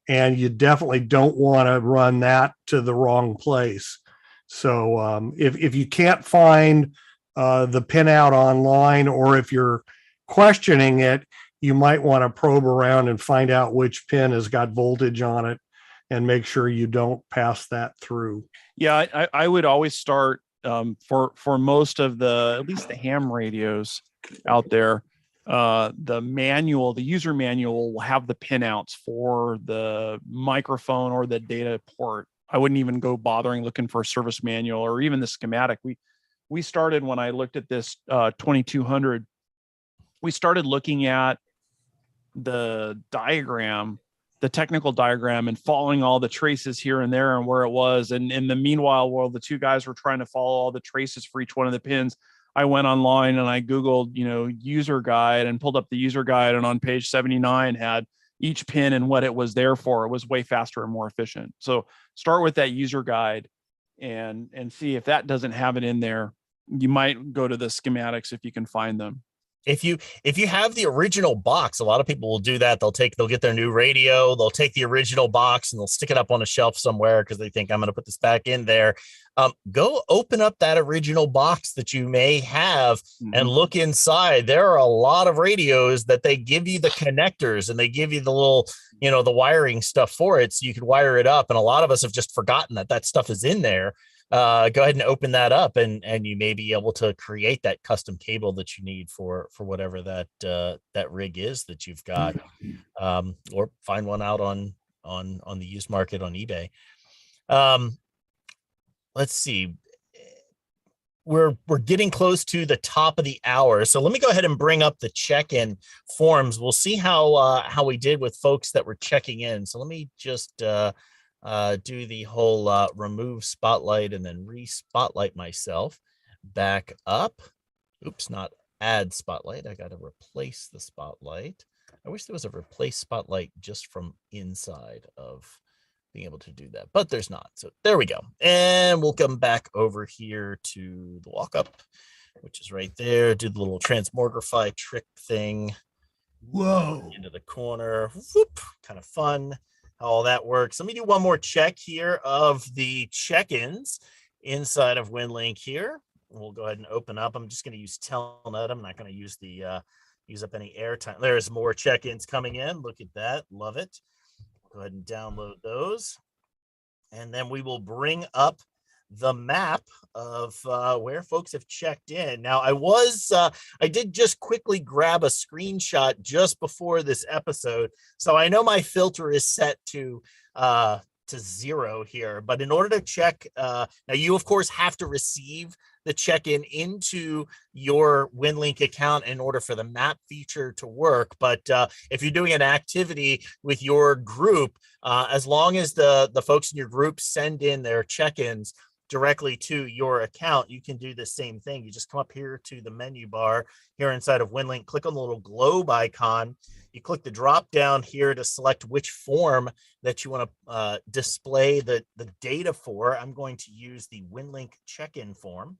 and you definitely don't want to run that to the wrong place. So if you can't find the pinout online, or if you're questioning it, you might want to probe around and find out which pin has got voltage on it and make sure you don't pass that through. Yeah, I would always start for most of at least the ham radios out there, the user manual will have the pinouts for the microphone or the data port. I wouldn't even go bothering looking for a service manual or even the schematic. We started when I looked at this 2200, we started looking at the diagram, the technical diagram, and following all the traces here and there and where it was. And in the meanwhile, while the two guys were trying to follow all the traces for each one of the pins, I went online and I Googled, user guide, and pulled up the user guide. And on page 79 had each pin and what it was there for. It was way faster and more efficient. So start with that user guide and see if that doesn't have it in there. You might go to the schematics if you can find them. If you have the original box, a lot of people will do that. They'll get their new radio, they'll take the original box and they'll stick it up on a shelf somewhere because they think I'm going to put this back in there. Go open up that original box that you may have and look inside. There are a lot of radios that they give you the connectors and they give you the little, the wiring stuff for it so you can wire it up. And a lot of us have just forgotten that stuff is in there. Go ahead and open that up and you may be able to create that custom cable that you need for whatever that rig is that you've got, or find one out on the used market on eBay. Let's see. We're getting close to the top of the hour. So let me go ahead and bring up the check-in forms. We'll see how we did with folks that were checking in. So let me just do the whole remove spotlight and then re-spotlight myself back up. Oops, not add spotlight. I got to replace the spotlight. I wish there was a replace spotlight just from inside of being able to do that, but there's not. So there we go. And we'll come back over here to the walk up, which is right there. Do the little transmogrify trick thing. Whoa. Into the corner. Whoop. Kind of fun how all that works. Let me do one more check here of the check-ins inside of WinLink here. We'll go ahead and open up. I'm just going to use Telnet. I'm not going to use use up any airtime. There's more check-ins coming in. Look at that. Love it. Go ahead and download those. And then we will bring up the map of where folks have checked in. Now, I did just quickly grab a screenshot just before this episode. So I know my filter is set to 0 here, but in order to check, now you of course have to receive the check-in into your WinLink account in order for the map feature to work. But if you're doing an activity with your group, as long as the folks in your group send in their check-ins directly to your account, you can do the same thing. You just come up here to the menu bar here inside of WinLink, click on the little globe icon. You click the drop down here to select which form that you want to display the data for. I'm going to use the WinLink check-in form.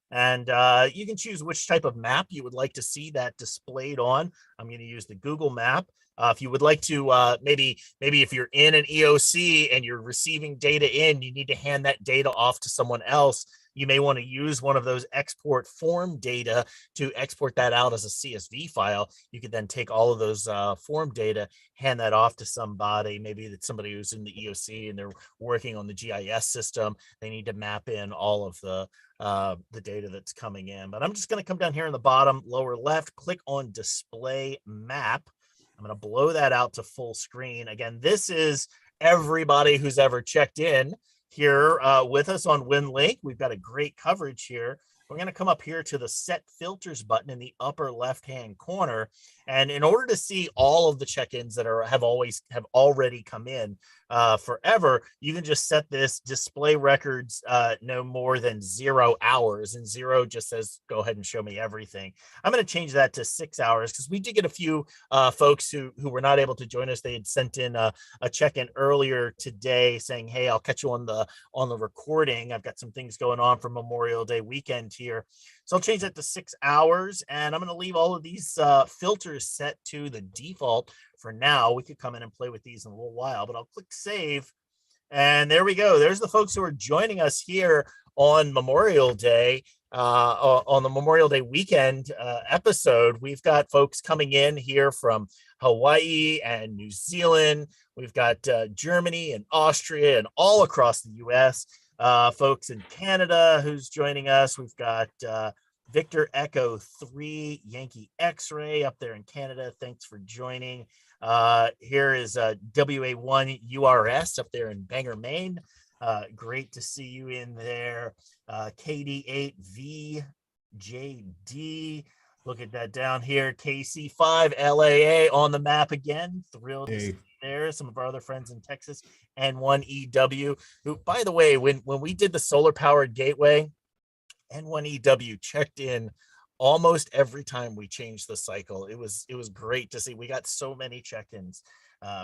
And you can choose which type of map you would like to see that displayed on. I'm going to use the Google map. If you would like to, maybe if you're in an EOC and you're receiving data in, you need to hand that data off to someone else. You may want to use one of those export form data to export that out as a CSV file. You could then take all of those form data, hand that off to somebody. Maybe it's somebody who's in the EOC and they're working on the GIS system. They need to map in all of the data that's coming in. But I'm just going to come down here in the bottom lower left, click on display map. I'm going to blow that out to full screen. Again, this is everybody who's ever checked in here with us on WinLink. We've got a great coverage here. We're going to come up here to the set filters button in the upper left-hand corner. And in order to see all of the check-ins that have already come in forever, you can just set this display records no more than 0 hours, and 0 just says, go ahead and show me everything. I'm going to change that to 6 hours because we did get a few folks who were not able to join us. They had sent in a check-in earlier today saying, hey, I'll catch you on the recording. I've got some things going on for Memorial Day weekend here. So I'll change that to 6 hours, and I'm going to leave all of these filters set to the default for now. We could come in and play with these in a little while, but I'll click save. And there we go. There's the folks who are joining us here on Memorial Day, on the Memorial Day weekend episode. We've got folks coming in here from Hawaii and New Zealand. We've got Germany and Austria and all across the U.S. Folks in Canada who's joining us. We've got Victor Echo 3 Yankee X-Ray up there in Canada. Thanks for joining. Here is WA1 URS up there in Bangor, Maine. Great to see you in there. KD8 VJD. Look at that down here. KC5 LAA on the map again. Thrilled to see there. Some of our other friends in Texas. N1EW, who, by the way, when we did the solar powered gateway, N1EW checked in almost every time we changed the cycle. It was great to see. We got so many check-ins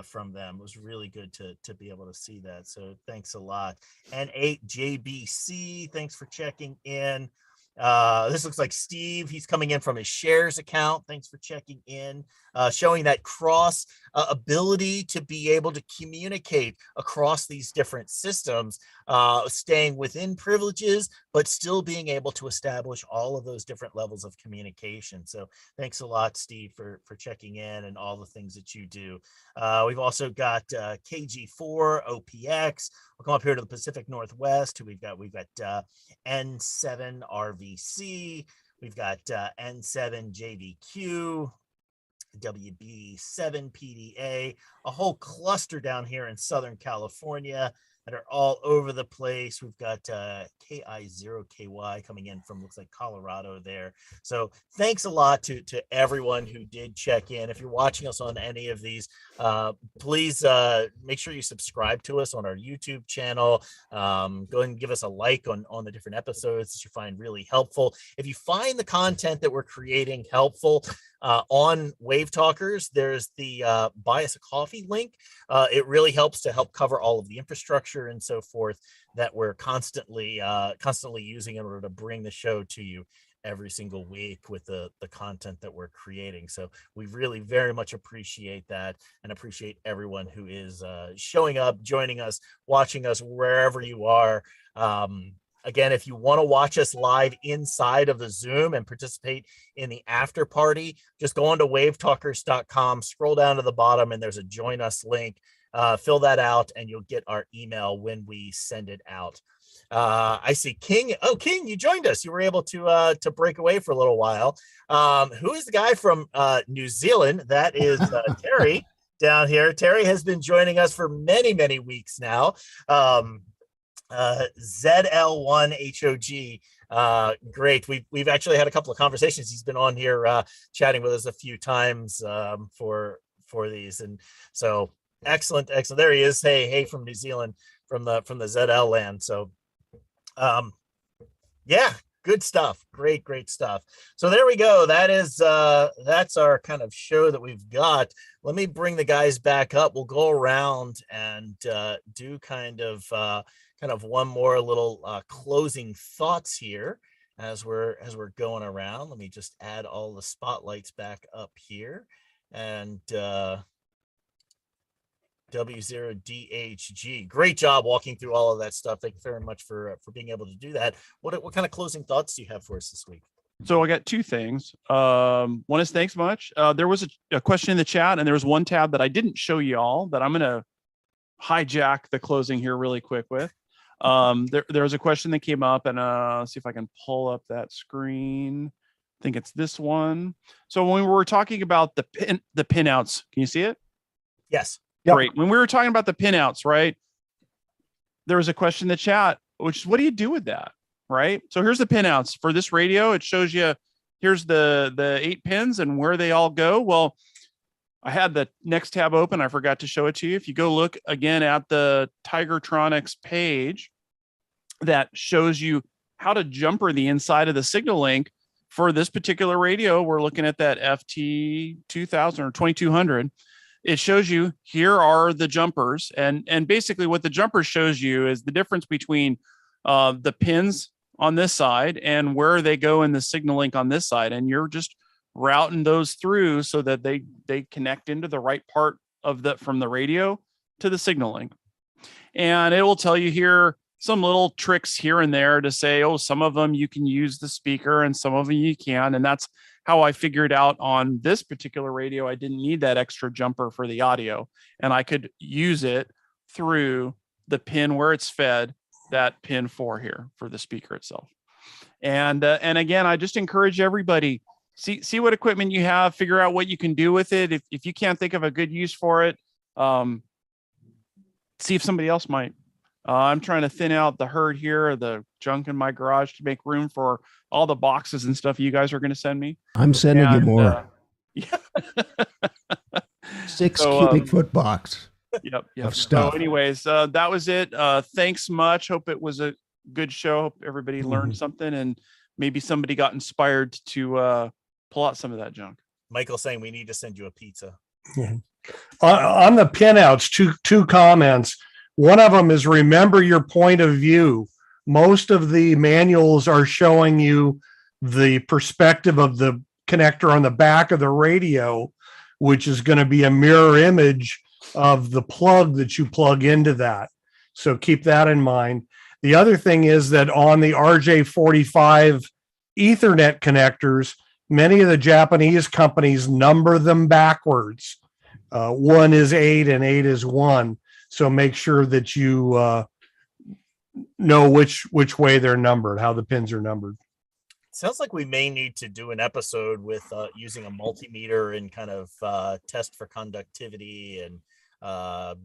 from them. It was really good to be able to see that. So thanks a lot. N8JBC, thanks for checking in. This looks like Steve. He's coming in from his shares account. Thanks for checking in, showing that cross ability to be able to communicate across these different systems, staying within privileges, but still being able to establish all of those different levels of communication. So thanks a lot, Steve, for checking in and all the things that you do. We've also got KG4, OPX. We'll come up here to the Pacific Northwest. We've got N7 RVC. We've got N7 JVQ, WB7 PDA, a whole cluster down here in Southern California that are all over the place. We've got KI0KY coming in from, looks like, Colorado there. So thanks a lot to everyone who did check in. If you're watching us on any of these, please make sure you subscribe to us on our YouTube channel. Go ahead and give us a like on the different episodes that you find really helpful. If you find the content that we're creating helpful, on WaveTalkers, there's the buy us a coffee link. It really helps to help cover all of the infrastructure and so forth that we're constantly using in order to bring the show to you every single week with the content that we're creating. So we really very much appreciate that, and appreciate everyone who is showing up, joining us, watching us wherever you are. Again, if you want to watch us live inside of the Zoom and participate in the after party, just go on to wavetalkers.com, scroll down to the bottom, and there's a join us link. Fill that out and you'll get our email when we send it out. I see King. Oh, King, you joined us. You were able to break away for a little while. Who is the guy from New Zealand? That is Terry down here. Terry has been joining us for many, many weeks now. ZL1HOG. Great. We've actually had a couple of conversations. He's been on here chatting with us a few times for these, and so excellent. There he is. Hey from New Zealand, from the ZL land. So yeah, good stuff. Great stuff. So there we go. That's our kind of show that we've got. Let me bring the guys back up. We'll go around and do kind of one more little closing thoughts here as we're going around. Let me just add all the spotlights back up here, and W0DHG. Great job walking through all of that stuff. Thank you very much for being able to do that. What kind of closing thoughts do you have for us this week? So I got two things. One is thanks much. There was a question in the chat, and there was one tab that I didn't show you all that I'm going to hijack the closing here really quick with. There was a question that came up, and let's see if I can pull up that screen. I think it's this one. So when we were talking about the pinouts, can you see it? Yes. Yep. Great. When we were talking about the pinouts, right? There was a question in the chat, which is, what do you do with that? Right. So here's the pinouts for this radio. It shows you, here's the 8 pins and where they all go. Well, I had the next tab open. I forgot to show it to you. If you go look again at the Tigertronics page that shows you how to jumper the inside of the signal link for this particular radio, we're looking at that FT 2000 or 2200. It shows you, here are the jumpers. And basically what the jumper shows you is the difference between the pins on this side and where they go in the signal link on this side. And you're just routing those through so that they connect into the right part of from the radio to the signal link. And it will tell you here some little tricks here and there to say, oh, some of them you can use the speaker and some of them you can. And that's how I figured out on this particular radio, I didn't need that extra jumper for the audio, and I could use it through the pin where it's fed, that pin 4 here for the speaker itself. And again, I just encourage everybody, see what equipment you have, figure out what you can do with it. If you can't think of a good use for it, see if somebody else might. I'm trying to thin out the herd here, the junk in my garage to make room for all the boxes and stuff you guys are going to send me. I'm sending you more. Yeah. 6 So, cubic foot box Yep. of So stuff. anyways, that was it. Thanks much. Hope it was a good show. Hope everybody learned something and maybe somebody got inspired to pull out some of that junk. Michael saying we need to send you a pizza. Yeah. On the pinouts, two comments. One of them is remember your point of view. Most of the manuals are showing you the perspective of the connector on the back of the radio, which is going to be a mirror image of the plug that you plug into that. So keep that in mind. The other thing is that on the RJ45 Ethernet connectors, many of the Japanese companies number them backwards. 1 is 8 and 8 is 1. So make sure that you know which way they're numbered, how the pins are numbered. Sounds like we may need to do an episode with using a multimeter and kind of test for conductivity and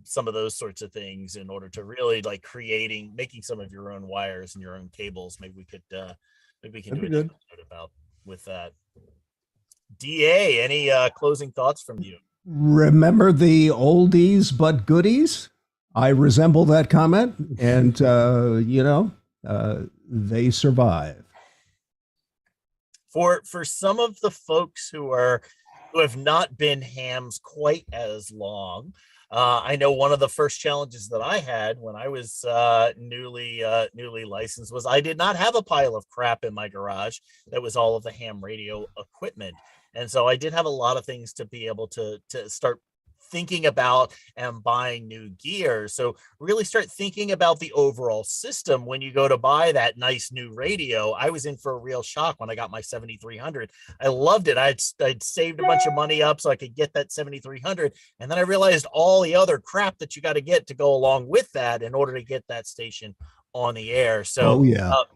some of those sorts of things in order to really like making some of your own wires and your own cables. Maybe we could do an episode about with that. DA, any closing thoughts from you? Remember the oldies but goodies? I resemble that comment, and they survive. For some of the folks who have not been hams quite as long, I know one of the first challenges that I had when I was newly licensed was I did not have a pile of crap in my garage that was all of the ham radio equipment. And so I did have a lot of things to be able to start thinking about and buying new gear. So really start thinking about the overall system when you go to buy that nice new radio. I was in for a real shock when I got my 7300. I loved it. I'd saved a bunch of money up so I could get that 7300. And then I realized all the other crap that you got to get to go along with that in order to get that station on the air. So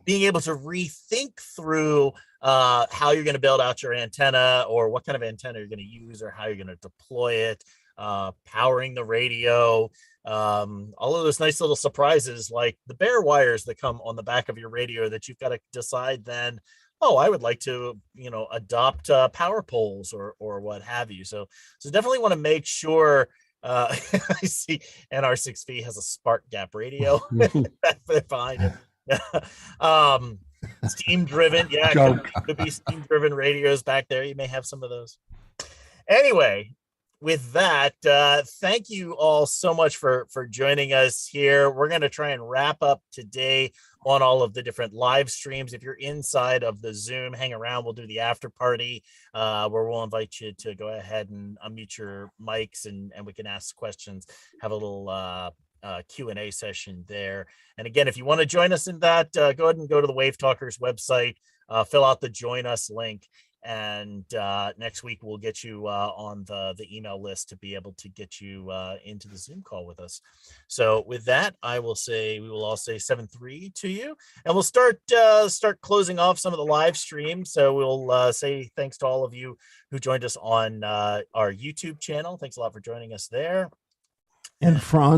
being able to rethink through how you're going to build out your antenna or what kind of antenna you're going to use or how you're going to deploy it, powering the radio, all of those nice little surprises like the bare wires that come on the back of your radio that you've got to decide then, oh, I would like to, adopt power poles or what have you. So definitely want to make sure. I see NR6V has a spark gap radio behind it. Steam driven. Yeah, could be steam driven radios back there. You may have some of those. Anyway, with that, thank you all so much for joining us here. We're going to try and wrap up today on all of the different live streams. If you're inside of the Zoom, hang around. We'll do the after party where we'll invite you to go ahead and unmute your mics and we can ask questions, have a little Q&A session there. And again, if you want to join us in that, go ahead and go to the WaveTalkers website, fill out the join us link. And next week we'll get you on the email list to be able to get you into the Zoom call with us. So with that, we will all say 7-3 to you, and we'll start closing off some of the live stream. So we'll say thanks to all of you who joined us on our YouTube channel. Thanks a lot for joining us there. And Franz,